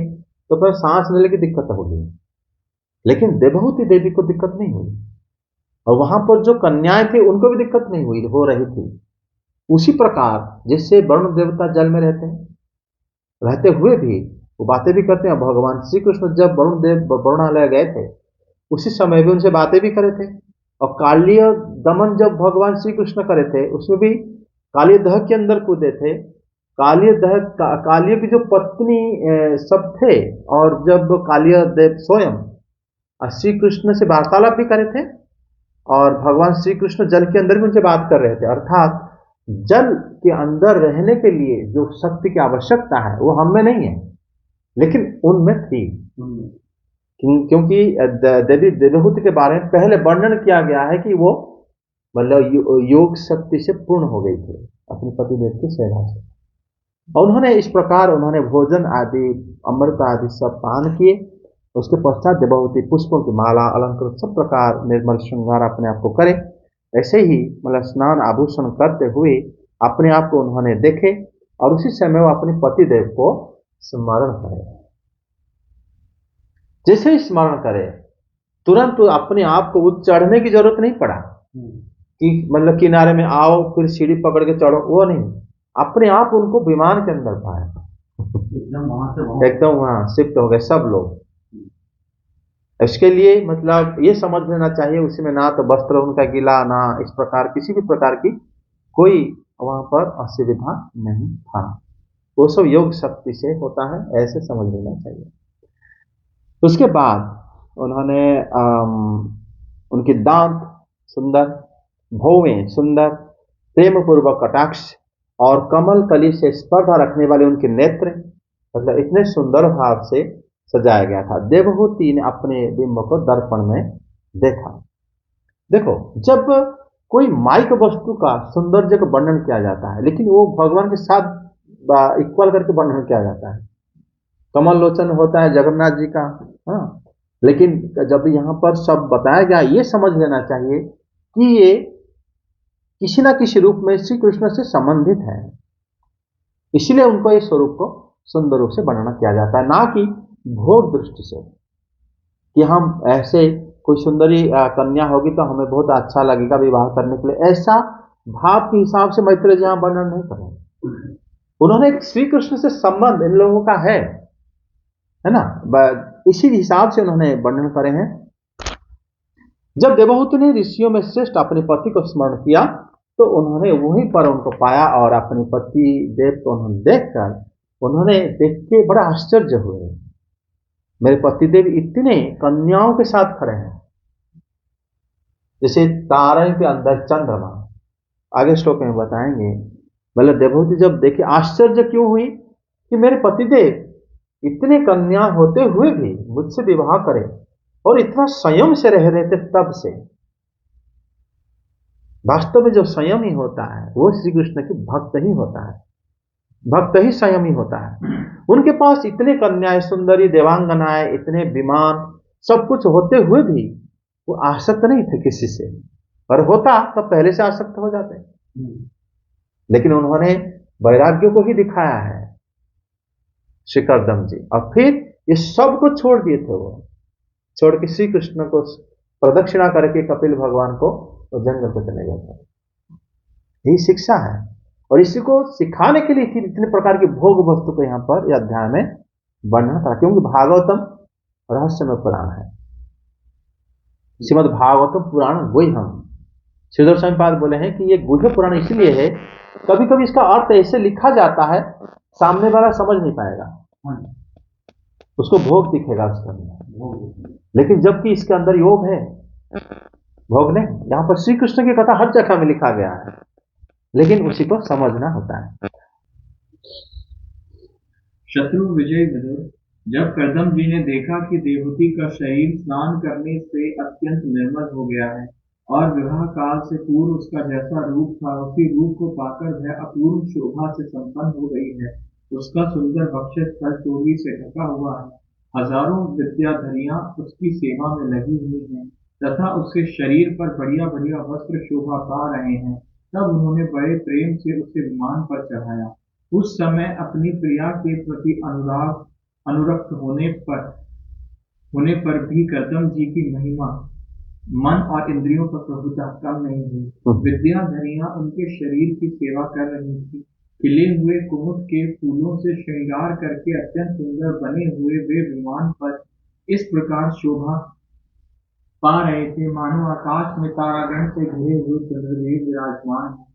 तो फिर सांस लेने की दिक्कत होगी, लेकिन देवहूति देवी को दिक्कत नहीं हुई और वहां पर जो कन्याएं थी उनको भी दिक्कत नहीं हुई, हो रही थी। उसी प्रकार जिससे वरुण देवता जल में रहते हैं, रहते हुए भी वो बातें भी करते हैं। भगवान श्री कृष्ण जब वरुण देव वरुणालय गए थे उसी समय भी उनसे बातें भी करे थे, और कालीय दमन जब भगवान श्री कृष्ण करे थे उसमें भी कालीय दह के अंदर कूदे थे। कालीय दह कालीय की जो पत्नी सब थे, और जब कालीय देव स्वयं श्री कृष्ण से वार्तालाप भी करे थे और भगवान श्री कृष्ण जल के अंदर भी उनसे बात कर रहे थे। अर्थात जल के अंदर रहने के लिए जो शक्ति की आवश्यकता है वो हम में नहीं है, लेकिन उनमें थी, क्योंकि देवी देवहूति के बारे में पहले वर्णन किया गया है कि वो मतलब योग शक्ति से पूर्ण हो गई थी अपने पतिदेव की सेवा से। और उन्होंने इस प्रकार उन्होंने भोजन आदि अमृत आदि सब पान किए। उसके पश्चात देवहूति पुष्पों की माला अलंकृत सब प्रकार निर्मल श्रृंगार अपने आप को करे। ऐसे ही मतलब स्नान आभूषण करते हुए अपने आप को उन्होंने देखे और उसी समय वो अपने पतिदेव को स्मरण करे। जैसे ही स्मरण करे तुरंत अपने आप को चढ़ने की जरूरत नहीं पड़ा कि मतलब किनारे में आओ फिर सीढ़ी पकड़ के चढ़ो, वो नहीं, अपने आप उनको विमान के अंदर पाया, एकदम वहां शिफ्ट हो गए सब लोग। इसके लिए मतलब ये समझ लेना चाहिए उसमें ना तो वस्त्र उनका गीला, ना इस प्रकार किसी भी प्रकार की कोई वहां पर असुविधा नहीं था, वो सब योग शक्ति से होता है, ऐसे समझ लेना चाहिए। उसके बाद उन्होंने उनके दांत सुंदर, भौवें सुंदर, प्रेम पूर्वक कटाक्ष और कमल कली से स्पर्धा रखने वाले उनके नेत्र मतलब इतने सुंदर भाव से सजाया गया था। देवहूति ने अपने बिंब को दर्पण में देखा। देखो जब कोई माइक वस्तु का सौंदर्य का वर्णन किया जाता है, लेकिन वो भगवान के साथ इक्वल करके वर्णन किया जाता है। कमल लोचन होता है जगन्नाथ जी का, हाँ, लेकिन जब यहाँ पर सब बताया गया ये समझ लेना चाहिए कि ये किसी ना किसी रूप में श्री कृष्ण से संबंधित है, इसलिए उनको इस स्वरूप को सुंदर रूप से वर्णन किया जाता है, ना कि भोग दृष्टि से कि हम ऐसे कोई सुंदरी कन्या होगी तो हमें बहुत अच्छा लगेगा विवाह करने के लिए, ऐसा भाव के हिसाब से मैत्रेय जी यहाँ वर्णन नहीं कर रहे। उन्होंने श्री कृष्ण से संबंध इन लोगों का है ना, इसी हिसाब से उन्होंने वर्णन करे हैं। जब देवहूति ने ऋषियों में श्रेष्ठ अपने पति को स्मरण किया तो उन्होंने वहीं पर उनको पाया और अपने पति देव को उन्होंने देखकर उन्होंने देख के बड़ा आश्चर्य हुए। मेरे पतिदेव इतने कन्याओं के साथ खड़े हैं, जैसे तारे के अंदर चंद्रमा। आगे श्लोक में बताएंगे। बोले देवहूति जब देखे आश्चर्य क्यों हुई कि मेरे पतिदेव इतने कन्या होते हुए भी मुझसे विवाह करें और इतना संयम से रह रहे थे। तब से वास्तव में जो संयम ही होता है वो श्री कृष्ण की भक्त ही होता है, भक्त ही संयमी होता है। उनके पास इतने कन्याएं, सुंदरी देवांगनाएं, इतने विमान, सब कुछ होते हुए भी वो आसक्त नहीं थे किसी से, और होता तो पहले से आसक्त हो जाते। लेकिन उन्होंने वैराग्य को ही दिखाया है श्री कर्दम जी, और फिर ये सब को छोड़ दिए थे। वो छोड़ के श्री कृष्ण को प्रदक्षिणा करके कपिल भगवान को वो जंगल को चले गए थे। यही शिक्षा है, और इसी को सिखाने के लिए फिर इतने प्रकार की भोग वस्तु को यहाँ पर यह अध्याय में वर्णन करा, क्योंकि भागवतम रहस्यमय पुराण है। श्रीमद् भागवतम पुराण वही हम श्रीधर स्वामी पाद बोले हैं कि ये गुह्य पुराण इसलिए है, कभी कभी इसका अर्थ ऐसे लिखा जाता है सामने वाला समझ नहीं पाएगा, उसको भोग दिखेगा उसके अंदर, लेकिन जबकि इसके अंदर योग है, भोग नहीं। यहाँ पर श्री कृष्ण की कथा हर जगह में लिखा गया है, लेकिन उसी को समझना होता है। शत्रु विजय विदुर। जब कर्दम जी ने देखा कि देवहूति का शरीर स्नान करने से अत्यंत निर्मल हो गया है और विवाह काल से पूर्व उसका जैसा रूप था उसी रूप को पाकर वह अपूर्व शोभा से संपन्न हो गई है, उसका सुंदर वक्षस्थल चोरी से ढका हुआ है, हजारों विद्याधरियां उसकी सेवा में लगी हुई हैं तथा उसके शरीर पर बढ़िया बढ़िया वस्त्र शोभा पा रहे हैं, तब उन्होंने बड़े प्रेम से उसे विमान पर चढ़ाया। उस समय अपनी प्रिया के प्रति अनुरक्त होने पर भी कर्दम जी की महिमा मन और इंद्रियों पर प्रभुता कम नहीं हुई। विद्याधरियां उनके शरीर की सेवा कर रही थी। खिले हुए कुमुद के फूलों से श्रृंगार करके अत्यंत सुंदर बने हुए वे विमान पर इस प्रकार शोभा पा रहे थे मानो आकाश में तारागण से घिरे हुए चंद्रदेव विराजमान हैं।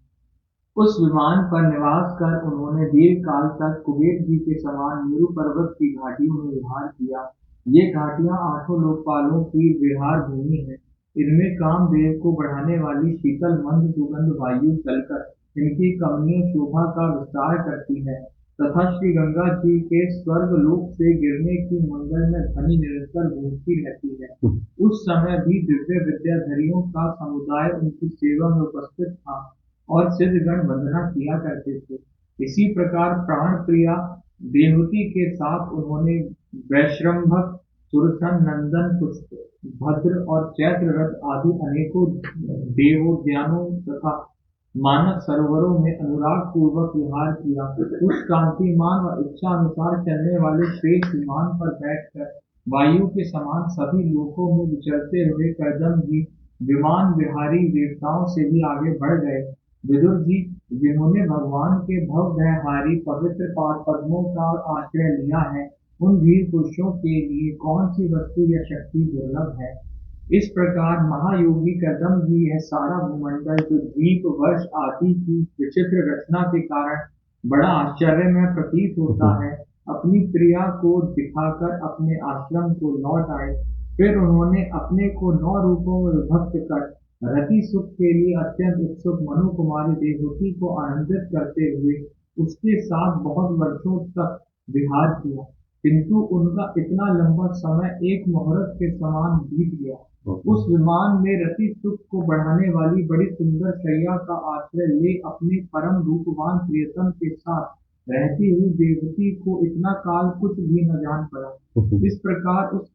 उस विमान पर निवास कर उन्होंने दीर्घ काल तक कुबेर जी के समान मेरु पर्वत की घाटियों में विहार किया। ये घाटियां 8 लोकपालों की विहार भूमि है। इनमें कामदेव को बढ़ाने वाली शीतल मंद सुगंध वायु चलकर इनकी कमनीय शोभा का विस्तार करती है तथा श्री गंगा जी के स्वर्ग लोक से गिरने की मंगल में ध्वनि निरंतर गूंजती रहती है। उस समय भी दिव्य विद्याधरियों का समुदाय उनकी सेवा में उपस्थित था और सिद्धगण वंदना किया करते थे। इसी प्रकार प्राण प्रिया देवहूति के साथ उन्होंने वैश्रम्भक, सुरसन, नंदन, पुष्प भद्र और चैत्र रथ आदि अनेकों देवोद्यानों तथा मानस सरोवरों में अनुराग पूर्वक विहार किया। उस कांतिमान और इच्छा अनुसार चलने वाले श्रेष्ठ विमान पर बैठकर वायु के समान सभी लोकों में विचरते हुए कर्दम जी विमान विहारी देवताओं से भी आगे बढ़ गए। विदुर जी, जिन्होंने भगवान के भवभयहारी पवित्र पाद पद्मों का आश्रय लिया है, उन वीर पुरुषों के लिए कौन सी वस्तु या शक्ति दुर्लभ है। इस प्रकार महायोगी कर्दम जी यह सारा भूमंडल जो द्वीप वर्ष आदि की विचित्र रचना के कारण बड़ा आश्चर्यमय प्रतीत होता है, अपनी प्रिया को दिखाकर अपने आश्रम को लौट आए। फिर उन्होंने अपने को 9 रूपों में विभक्त कर रति सुख के लिए अत्यंत उत्सुक मनु कुमारी देवहूति को आनंदित करते हुए उसके साथ बहुत वर्षों तक विहार किया, किंतु उनका इतना लंबा समय एक मुहूर्त के समान बीत गया। उस विमान में रति सुख को बढ़ाने वाली बड़ी सुंदर शैया का आश्रय ले अपने परम रूपवान प्रियतम के साथ रहती हुई देवहूति को इतना काल कुछ भी न जान पड़ा। इस प्रकार उस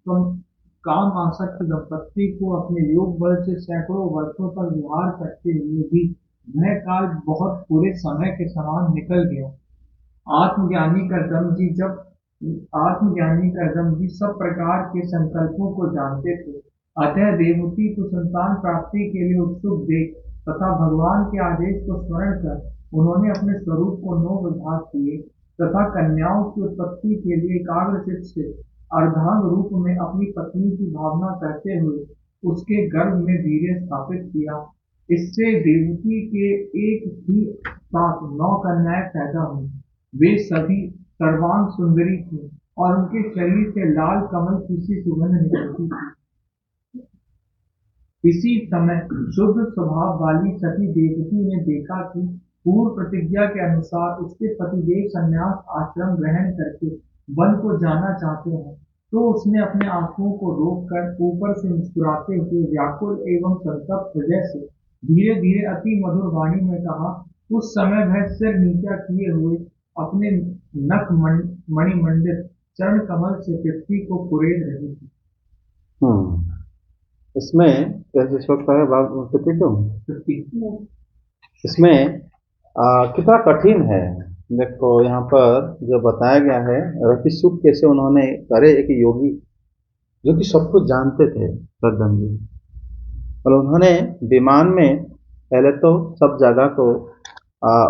काम आसक्त दंपत्ति को अपने योग बल से सैकड़ों वर्षों तक विहार करते हुए भी वह काल बहुत पूरे समय के समान निकल गया। आत्मज्ञानी कर्दम जी सब प्रकार के संकल्पों को जानते थे, अतः देवहूति को संतान प्राप्ति के लिए उत्सुक देख तथा भगवान के आदेश को स्मरण कर उन्होंने अपने स्वरूप को 9 विभाग किए तथा कन्याओं की उत्पत्ति के लिए एकाग्रचित्त से अर्धांग रूप में अपनी पत्नी की भावना करते हुए उसके गर्भ में वीर्य स्थापित किया। इससे देवहूति के एक ही साथ 9 कन्याएं पैदा हुई। वे सभी सर्वांग सुंदरी थी और उनके शरीर से लाल कमल की सी सुगंध निकलती थी। इसी समय शुद्ध स्वभाव वाली सती देवती ने देखा कि पूर्व प्रतिज्ञा के अनुसार उसके पतिदेव संन्यास आश्रम ग्रहण करके वन को जाना चाहते हैं, तो उसने अपने आंखों को रोककर ऊपर से मुस्कुराते हुए व्याकुल एवं संतप्त हृदय से धीरे धीरे अति मधुर वाणी में कहा। उस समय वह सिर नीचा किए हुए अपने नख मणिमंडित चरण कमल से पृथ्वी को कुरेद रही थी। इसमें कैसे श्लोक है बाबू 52? इसमें कितना कठिन है। देखो यहाँ पर जो बताया गया है रति सुख कैसे उन्होंने करे, एक योगी जो कि सब कुछ जानते थे गर्दन जी, और उन्होंने विमान में पहले तो सब जगह को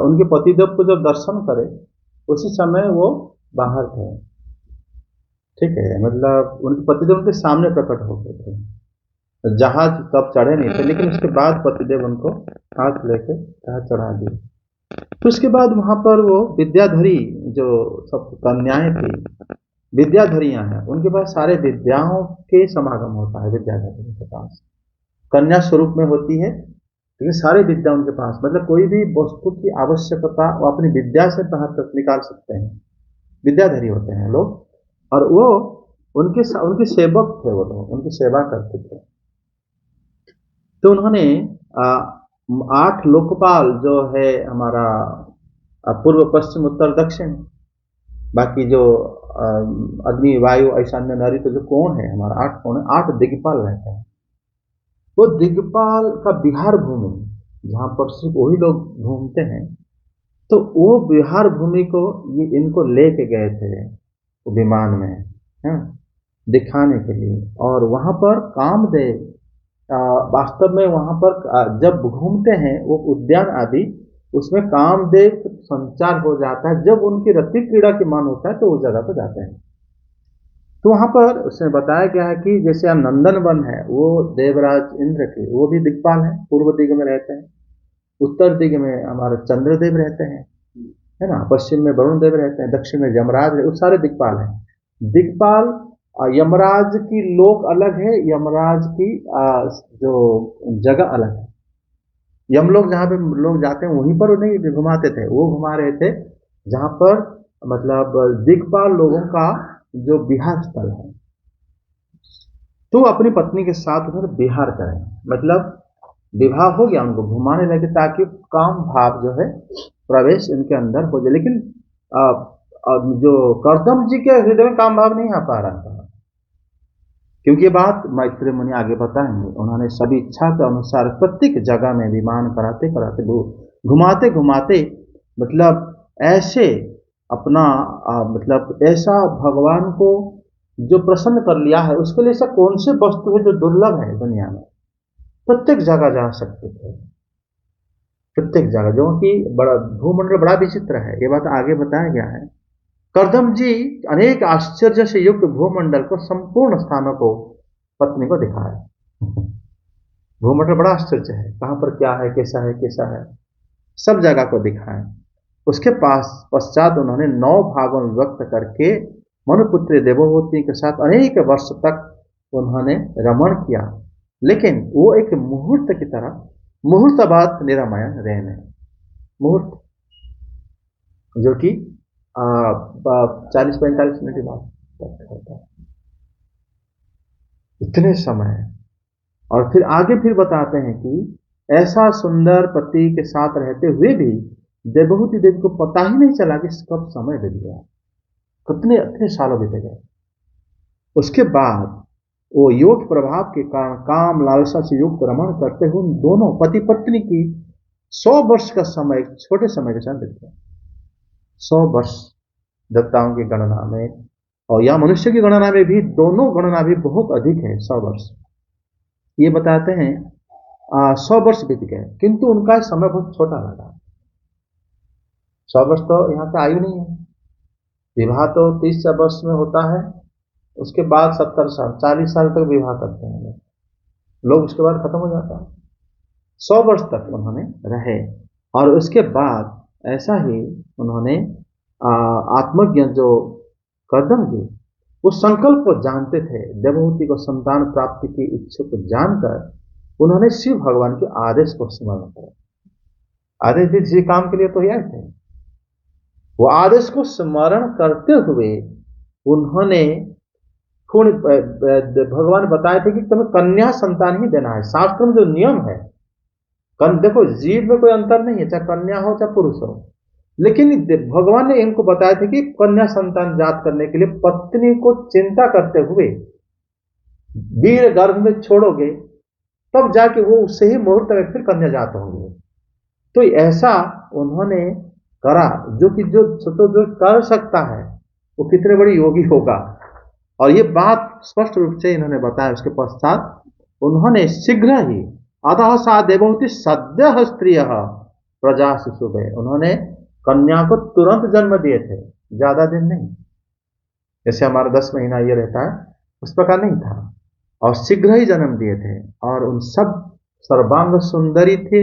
उनके पतिदेव को जब दर्शन करे उसी समय वो बाहर थे, ठीक है, मतलब उनके पतिदेव उनके सामने प्रकट हो गए थे। जहाज तब चढ़े नहीं थे, लेकिन उसके बाद पतिदेव उनको हाथ लेके जहाज चढ़ा दिए। तो उसके बाद वहां पर वो विद्याधरी जो सब कन्याएं थी, विद्याधरियां हैं, उनके पास सारे विद्याओं के समागम होता है। विद्याधरी के पास कन्या स्वरूप में होती है, लेकिन सारे विद्या उनके पास, मतलब कोई भी वस्तु की आवश्यकता वो अपनी विद्या से बाहर तक निकाल सकते हैं। विद्याधरी होते हैं लोग, और वो उनके सेवक थे, वो लोग उनकी सेवा करते थे। तो उन्होंने 8 लोकपाल जो है हमारा पूर्व पश्चिम उत्तर दक्षिण, बाकी जो अग्नि वायु ईशान्य नरी, तो जो कोण है हमारा 8 कोण है, 8 दिग्पाल रहते हैं। वो दिग्पाल का विहार भूमि जहाँ पर सिर्फ वही लोग घूमते हैं, तो वो विहार भूमि को ये इनको लेके गए थे विमान में, है, दिखाने के लिए। और वहां पर कामदेव वास्तव में वहां पर जब घूमते हैं वो उद्यान आदि, उसमें कामदेव संचार हो जाता है। जब उनकी रति क्रीड़ा की मन होता है तो उस जगह पर जाते हैं। तो वहां पर उसमें बताया गया है कि जैसे हम नंदन वन है, वो देवराज इंद्र के, वो भी दिक्पाल है, पूर्व दिग में रहते हैं। उत्तर दिग में हमारे चंद्रदेव रहते हैं, है ना, पश्चिम में वरुण देव रहते हैं, दक्षिण में यमराज, वो सारे दिक्पाल हैं। दिक्पाल यमराज की लोक अलग है, यमराज की जो जगह अलग है। यमलोक जहाँ पे लोग जाते हैं वहीं पर उन्हें घुमाते थे, वो घुमा रहे थे जहाँ पर मतलब दिक्पाल लोगों का जो विहार स्थल है। तो अपनी पत्नी के साथ उधर विहार करें, मतलब विवाह हो गया, उनको घुमाने लगे ताकि काम भाव जो है प्रवेश इनके अंदर हो जाए। लेकिन जो कर्दम जी के हृदय में काम भाव नहीं आ पा रहा था, क्योंकि ये बात मैत्रेय मुनि आगे बताएंगे। उन्होंने सभी इच्छा के अनुसार प्रत्येक जगह में विमान कराते कराते घुमाते घुमाते, मतलब ऐसे अपना मतलब ऐसा भगवान को जो प्रसन्न कर लिया है, उसके लिए ऐसा कौन से वस्तु है जो दुर्लभ है दुनिया में। प्रत्येक जगह जा सकते थे, प्रत्येक जगह, जो कि बड़ा भूमंडल बड़ा विचित्र है, ये बात आगे बताया गया है। कर्दम जी अनेक आश्चर्य से युक्त भूमंडल को, संपूर्ण स्थानों को पत्नी को दिखाया। भूमंडल बड़ा आश्चर्य है, कहां पर क्या है, कैसा है, कैसा है, सब जगह को दिखाया। उसके पश्चात उन्होंने 9 भागों में व्यक्त करके मनुपुत्री देवहूति के साथ अनेक वर्ष तक उन्होंने रमण किया। लेकिन वो एक मुहूर्त की तरह, मुहूर्त बाद निरामय रहने, मुहूर्त जो कि 40-45 मिनट के बाद होता है, इतने समय। और फिर आगे फिर बताते हैं कि ऐसा सुंदर पति के साथ रहते हुए भी देवहूति देवी को पता ही नहीं चला कि कब समय बीत गया, कितने इतने सालों बीते गए। उसके बाद वो योग प्रभाव के कारण काम लालसा से युक्त रमण करते हुए दोनों पति पत्नी की 100 वर्ष का समय, छोटे समय के साथ बीत गया। 100 वर्ष देवताओं की गणना में और या मनुष्य की गणना में भी, दोनों गणना भी बहुत अधिक है 100 वर्ष। ये बताते हैं 100 वर्ष बीत गए, किंतु उनका समय बहुत छोटा लगा। 100 वर्ष तो यहाँ पे आयु नहीं है। विवाह तो 30 वर्ष में होता है, उसके बाद 70 साल 40 साल तक विवाह करते हैं लोग, उसके बाद खत्म हो जाता है। 100 वर्ष तक उन्होंने रहे, और उसके बाद ऐसा ही उन्होंने आत्मज्ञ जो कर्दम जी उस संकल्प को जानते थे, देवहूति को संतान प्राप्ति की इच्छा को जानकर उन्होंने शिव भगवान के आदेश को स्मरण किया। आदेश भी जिस काम के लिए तो आए थे, वो आदेश को स्मरण करते हुए उन्होंने भगवान बताए थे कि तुम्हें कन्या संतान ही देना है। शास्त्र में जो नियम है, देखो जीव में कोई अंतर नहीं है, चाहे कन्या हो चाहे पुरुष हो, लेकिन भगवान ने इनको बताया था कि कन्या संतान जात करने के लिए पत्नी को चिंता करते हुए वीर गर्भ में छोड़ोगे तब जाके वो उससे ही मुहूर्त में फिर कन्या जात होंगे। तो ऐसा उन्होंने करा, जो कर सकता है वो कितने बड़ी योगी होगा। और ये बात स्पष्ट रूप से इन्होंने बताया। उसके पश्चात उन्होंने शीघ्र ही अतः सा देवहूति सद्य स्त्रिय प्रजा शिशुभे, उन्होंने कन्या को तुरंत जन्म दिए थे, ज्यादा दिन नहीं, जैसे हमारा 10 महीना ये रहता है उस प्रकार नहीं था, और शीघ्र ही जन्म दिए थे। और उन सब सर्वांग सुंदरी थे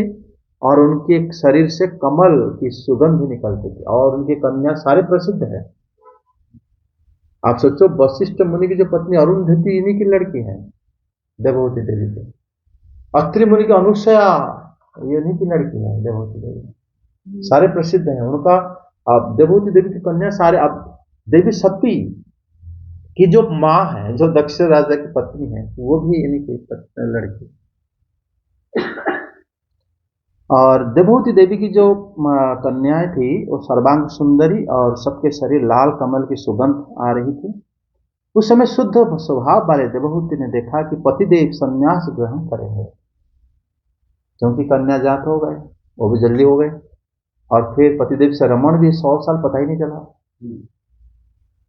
और उनके शरीर से कमल की सुगंध निकलती थी, और उनकी कन्या सारे प्रसिद्ध है। आप सोचो, वशिष्ठ मुनि की जो पत्नी अरुंधति इन्हीं की लड़की है, देवहूति देवी की। अत्रि मुनि की अनुसया ये इन्हीं की लड़की है, देवहूति देवी, सारे प्रसिद्ध हैं उनका। अब देवहूति देवी की कन्या सारे, अब देवी सती की जो माँ है, जो दक्ष राजा की पत्नी है, वो भी इन्हीं की लड़की। और देवहूति देवी की जो कन्याएं थी वो सर्वांग सुंदरी और सबके शरीर लाल कमल की सुगंध आ रही थी। उस समय शुद्ध स्वभाव वाले देवहूति ने देखा कि पतिदेव संन्यास ग्रहण करे हैं, क्योंकि कन्या जात हो गए, वो भी जल्दी हो गए, और फिर पतिदेव से रमण भी 100 साल पता ही नहीं चला।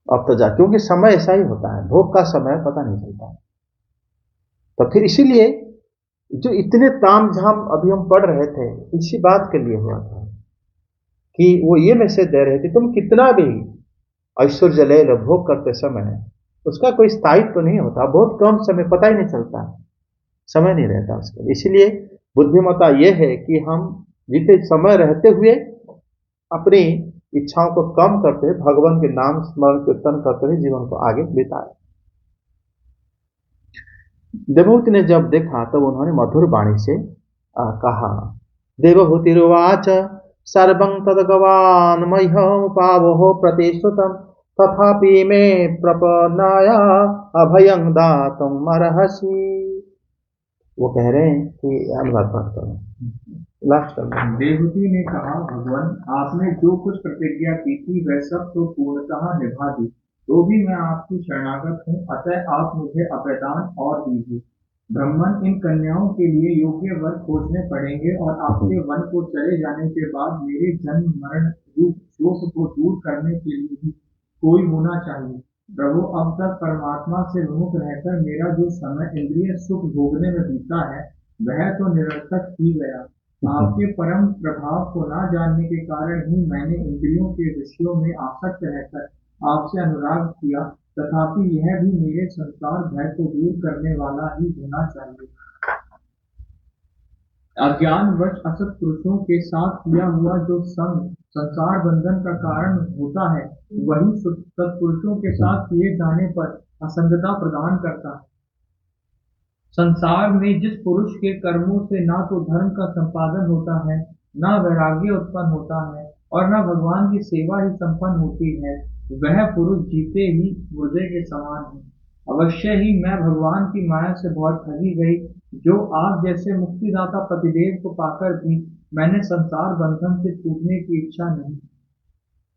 अब तो क्योंकि समय ऐसा ही होता है, भोग का समय पता नहीं चलता। तो फिर इसीलिए जो इतने तामझाम अभी हम पढ़ रहे थे, इसी बात के लिए हुआ था कि वो ये मैसेज दे रहे थे, तुम कितना भी ऐश्वर्य ले लो भोग करते समय, उसका कोई स्थायित्व तो नहीं होता, बहुत कम समय, पता ही नहीं चलता, समय नहीं रहता उसके लिए। इसीलिए बुद्धिमत्ता ये है कि हम जितने समय रहते हुए अपनी इच्छाओं को कम करते, भगवान के नाम स्मरण कीर्तन करते हुए जीवन को आगे बिताए। देवहूति ने जब देखा तब उन्होंने मधुर वाणी से कहा, देवहूतिरुवाच सर्वं तद्गवान् मह्यं पावो प्रतिश्रुतं तथापि मे प्रपन्नाया अभयं दातुम् अर्हसि। वो कह रहे हैं कि अनुवाद पाठ करो, लास्ट कर। देवहूति ने कहा, भगवान आपने जो कुछ प्रतिज्ञा की थी वह सब तो पूर्णतः निभा दी, तो भी मैं आपकी शरणागत हूँ, अतः आप मुझे अभयदान और दीजिए। ब्राह्मण इन कन्याओं के लिए योग्य वर खोजने पड़ेंगे, और आपके वन को चले जाने के बाद मेरे जन्म मरण रूप शोक को दूर करने के लिए भी कोई होना चाहिए। प्रभु, अब तक परमात्मा से विमुख रहकर मेरा जो समय इंद्रिय सुख भोगने में बीता है वह तो निरर्थक ही गया। आपके परम प्रभाव को न जानने के कारण ही मैंने इंद्रियों के विषयों में आसक्त रहकर आपसे अनुराग किया, तथापि यह भी मेरे संसार भय को दूर करने वाला ही होना चाहिए। अज्ञानवश असत पुरुषों के साथ किया हुआ जो संग संसार बंधन का कारण होता है, वही सत्पुरुषों के साथ किए जाने पर असंगता प्रदान करता है। संसार में जिस पुरुष के कर्मों से ना तो धर्म का संपादन होता है, ना वैराग्य उत्पन्न होता है, और न भगवान की सेवा ही संपन्न होती है, वह पुरुष जीते ही मुर्दे के समान है। अवश्य ही मैं भगवान की माया से बहुत ठगी गई, जो आप जैसे मुक्तिदाता पतिदेव को पाकर भी मैंने संसार बंधन से छूटने की इच्छा नहीं।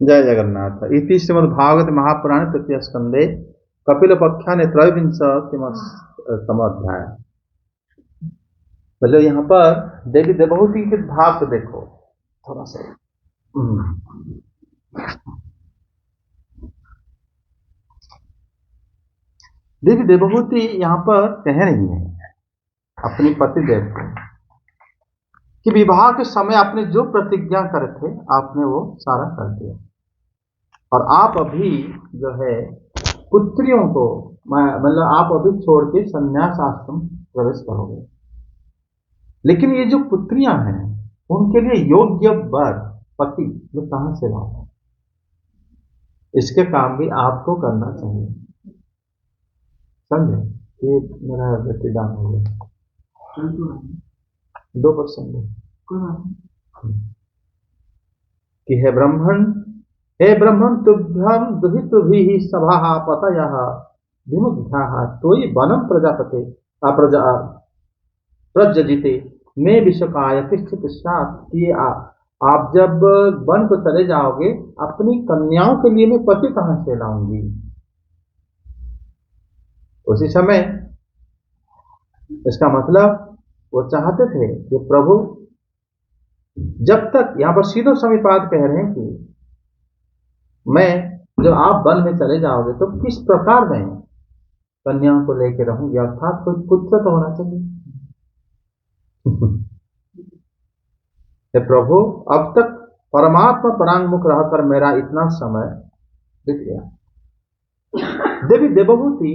जय जगन्नाथ। इति श्रीमद्भागवत महापुराण तृतीय स्कंदे कपिल पक्षाने त्रयोविंशतितमोऽध्याय। बोलो यहाँ पर देवी देवहूति के भाव को देखो थोड़ा सा। देवी देवहूति यहाँ पर कह रही है अपनी पतिदेव को कि विवाह के समय आपने जो प्रतिज्ञा करे थे आपने वो सारा कर दिया, और आप अभी जो है पुत्रियों को मतलब आप अभी छोड़ के संन्यास आश्रम प्रवेश करोगे, लेकिन ये जो पुत्रियां हैं उनके लिए योग्य वर पति वो कहां से लाओ, इसके काम भी आपको करना चाहिए। समझे? ये मेरा बैटरी डाउन हो गया। चल तो रहा है, 2%। कोई बात नहीं। कि हे ब्रह्मण तुभ्यम दुहितुभिः सभाः पतयः विमुग्धाः त्वयि वनं प्रजापते अप्रजा प्रज्वलिते मैं विश्वकाय तिष्ठित सात्। कि आप जब वन को चले जाओगे, अपनी कन्याओं के लिए मैं पति कहां से लाऊंगी? उसी समय इसका मतलब वो चाहते थे कि प्रभु, जब तक यहां पर सीधो समीपाद कह रहे हैं कि मैं जब आप वन में चले जाओगे तो किस प्रकार मैं कन्याओं को लेकर रहूंगी, अर्थात कोई पुत्र तो होना चाहिए। हे प्रभु, अब तक परमात्मा परांगमुख रहकर मेरा इतना समय बीत गया। देवी देवभूति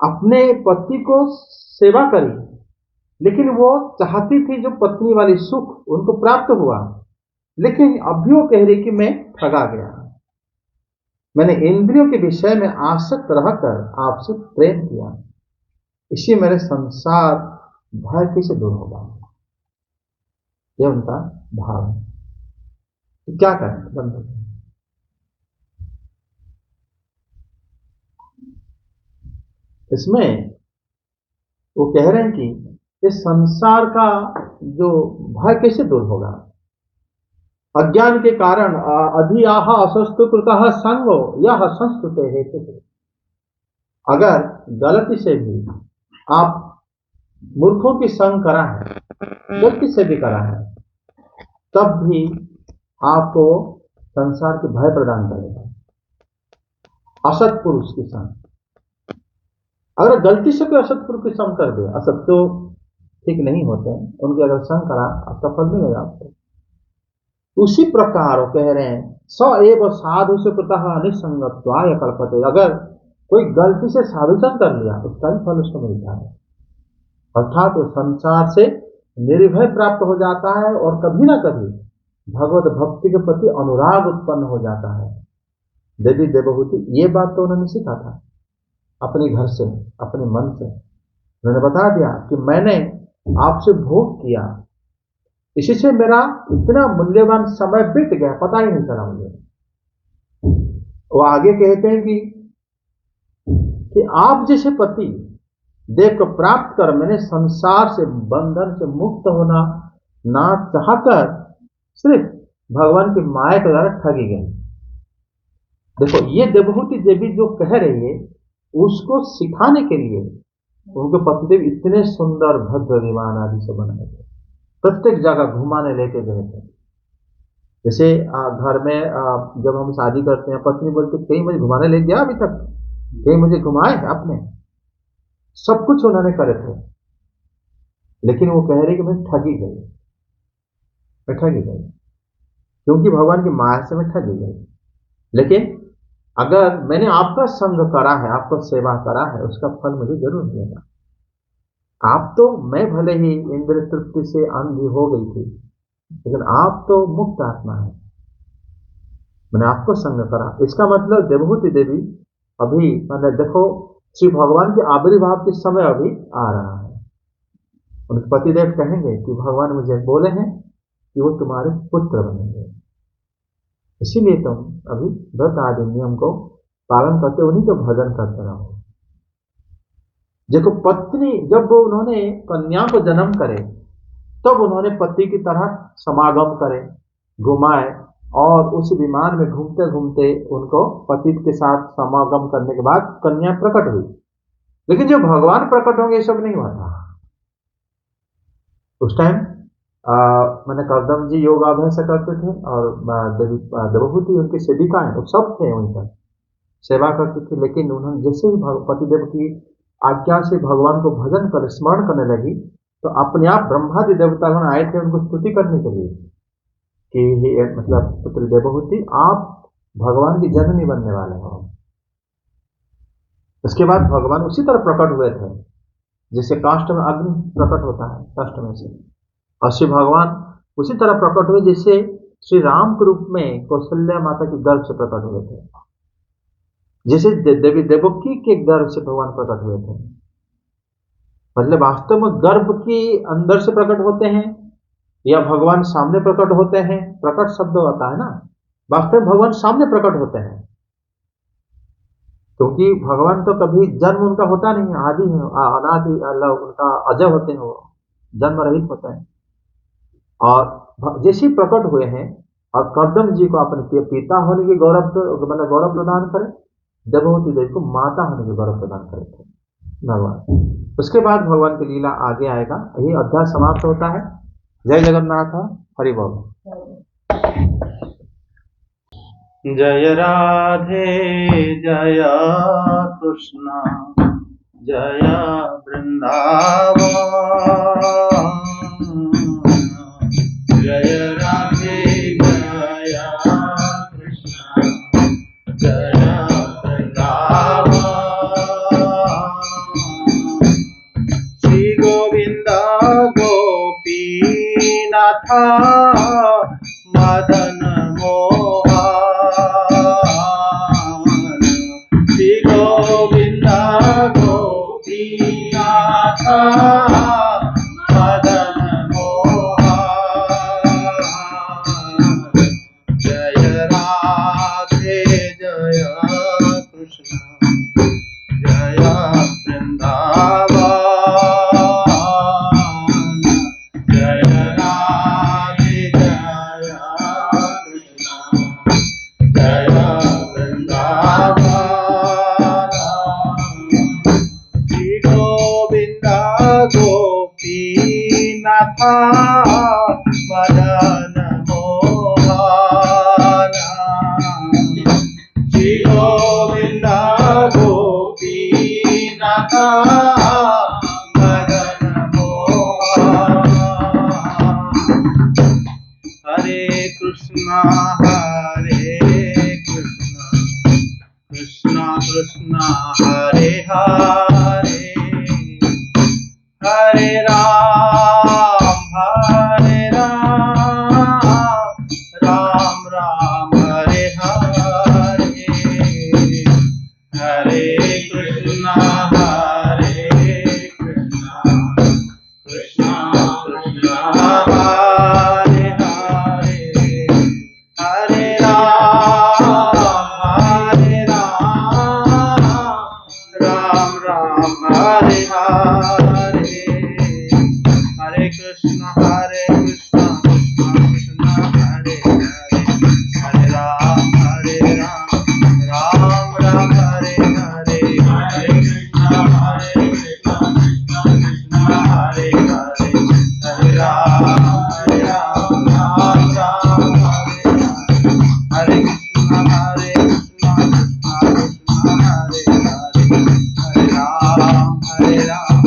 अपने पति को सेवा करी, लेकिन वो चाहती थी जो पत्नी वाली सुख उनको प्राप्त हुआ, लेकिन अभी वो कह रही कि मैं ठगा गया, मैंने इंद्रियों के विषय में आसक्त रहकर आपसे प्रेम किया, इसी मेरे संसार भय कैसे दूर होगा? यह उनका भाव है। तो क्या करें बंधु? इसमें वो कह रहे हैं कि इस संसार का जो भय कैसे दूर होगा? अज्ञान के कारण अधियाह असस्तु कृतः संगो यह संस्तुते हेतु। अगर गलती से भी आप मूर्खों की संग करा है, गलती से भी करा है, तब भी आपको संसार के भय प्रदान करेगा। असत पुरुष की संग, अगर गलती से कोई असत पुरुष की संग कर दे, असत तो ठीक नहीं होते हैं, उनके अगर संग करा आपका फल मिलेगा आपको। उसी प्रकार वो कह रहे हैं स एव साधु से कृतः निसंगत्वाय कल्पते। अगर कोई गलती से साधुचन कर लिया उसका भी फल उसको मिलता है, अर्थात वो संसार से निर्भय प्राप्त हो जाता है और कभी ना कभी भगवत भक्ति के प्रति अनुराग उत्पन्न हो जाता है। देवी देवभूति ये बात तो उन्होंने सीखा था अपने घर से, अपने मन से। उन्होंने बता दिया कि मैंने आपसे भोग किया, इसी से मेरा इतना मूल्यवान समय बीत गया, पता ही नहीं चला मुझे। वो आगे कहते हैं कि आप जैसे पति देव को प्राप्त कर मैंने संसार से बंधन से मुक्त होना ना चाहकर सिर्फ भगवान की माया के द्वारा ठगी गई। देखो ये देवभूति देवी जो कह रही है उसको सिखाने के लिए उनके पतिदेव इतने सुंदर भद्र विमान आदि से बनाए थे, प्रत्येक जगह घुमाने लेके गए थे। जैसे घर में जब हम शादी करते हैं, पत्नी बोलती कहीं मुझे घुमाने ले गया अभी तक, कहीं मुझे घुमाए आपने, सब कुछ उन्होंने करे थे। लेकिन वो कह रही कि मैं ठगी गई, मैं ठगी गई, क्योंकि भगवान की माया से मैं ठगी गई। लेकिन अगर मैंने आपका संग करा है, आपका सेवा करा है, उसका फल मुझे जरूर मिलेगा। आप तो, मैं भले ही इंद्रिय तृप्ति से अंधी हो गई थी, लेकिन आप तो मुक्त आत्मा है, मैंने आपको संग करा। इसका मतलब देवभूति देवी अभी, मतलब देखो श्री भगवान के आविर्भाव के समय अभी आ रहा है। उनके पतिदेव कहेंगे कि भगवान मुझे बोले हैं कि वो तुम्हारे पुत्र बनेंगे, इसीलिए तुम अभी व्रत आदि नियम को पालन करते, उन्हीं का भजन करते रहो। देखो पत्नी जब वो उन्होंने कन्या को जन्म करे तब उन्होंने पति की तरह समागम करे, घुमाए, और उस विमान में घूमते घूमते उनको पति के साथ समागम करने के बाद कन्या प्रकट हुई। लेकिन जब भगवान प्रकट होंगे ये सब नहीं हुआ था। उस टाइम मैंने कर्दम जी योगाभ्यास करते थे और देवभूति उनकी सेविकाएं तो सब थे, उनका सेवा करते थे। लेकिन उन्होंने जैसे ही पतिदेव की आज्ञा से भगवान को भजन कर स्मरण करने लगी तो अपने आप ब्रह्मादि देवतागण आए थे उनको स्तुति करने के लिए कि मतलब पुत्र देवभूति आप भगवान की जननी बनने वाले हो। उसके बाद भगवान उसी तरह प्रकट हुए थे जैसे काष्ठ में अग्नि प्रकट होता है काष्ठ में से, और श्री भगवान उसी तरह प्रकट हुए जैसे श्री राम के रूप में कौशल्या माता के गर्भ से प्रकट हुए थे। जैसे देवी देवकी के गर्भ से भगवान प्रकट हुए थे। मतलब वास्तव में गर्भ के अंदर से प्रकट होते हैं या भगवान सामने प्रकट होते हैं? प्रकट शब्द होता है ना, वास्तव में भगवान सामने प्रकट होते हैं, क्योंकि भगवान तो कभी जन्म उनका होता नहीं है, आदि है, अनादि, उनका अजय होते हैं, वो जन्म रहित होते हैं। और जैसे ही प्रकट हुए हैं और कर्दम जी को अपने पिता होने के गौरव, मतलब गौरव प्रदान करें, देवहूति देवी को माता होने के गौरव प्रदान करे थे भगवान। उसके बाद भगवान की लीला आगे आएगा। यही अध्याय समाप्त होता है। जय जगन्नाथ, हरि बोल। जय राधे जय कृष्ण जय वृंदावन, जय राधे जय कृष्ण जय वृंदावन, श्री गोविंद गोपीनाथ मदन मोहन, श्री गोविंद गोपीनाथ मदन मोहन, जय राधे जय कृष्ण जय वृंदावन, जय राधे जय कृष्ण जय वृंदावन, श्री गोविंद गोपीनाथ मदन मोहन, श्री गोविंद गोपीनाथ मदन मोहन, हरे कृष्णा कृष्णा कृष्णा हरे हरे, हरे राम राम राम हरे हरे, हरे कृष्णा कृष्णा कृष्णा हरे हरे, हरे राम राम राम हरे हरे, हरे कृष्ण कृष्ण कृष्ण हरे हरे, हरे राम राम राम हरे हरे, हरे कृष्ण कृष्ण कृष्ण हरे हरे, हरे राम राम राम हरे हरे, हरे कृष्ण कृष्ण कृष्ण हरे हरे, हरे राम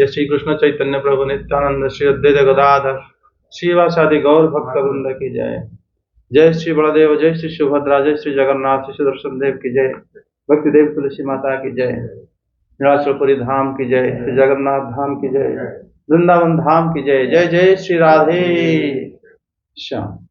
जय श्री कृष्ण चैतन्य प्रभु नित्यानंद श्री अद्वैत गदाधर श्रीवासादि गौर भक्त वृंद की जय। जय श्री बलदेव, जय श्री सुभद्रा, जय श्री जगन्नाथ, श्री सुदर्शन देव की जय। भक्ति देव तुलसी माता की जय। नीलाचलपुरी धाम की जय, श्री जगन्नाथ धाम की जय, वृंदावन धाम की जय। जय जय श्री राधे श्याम।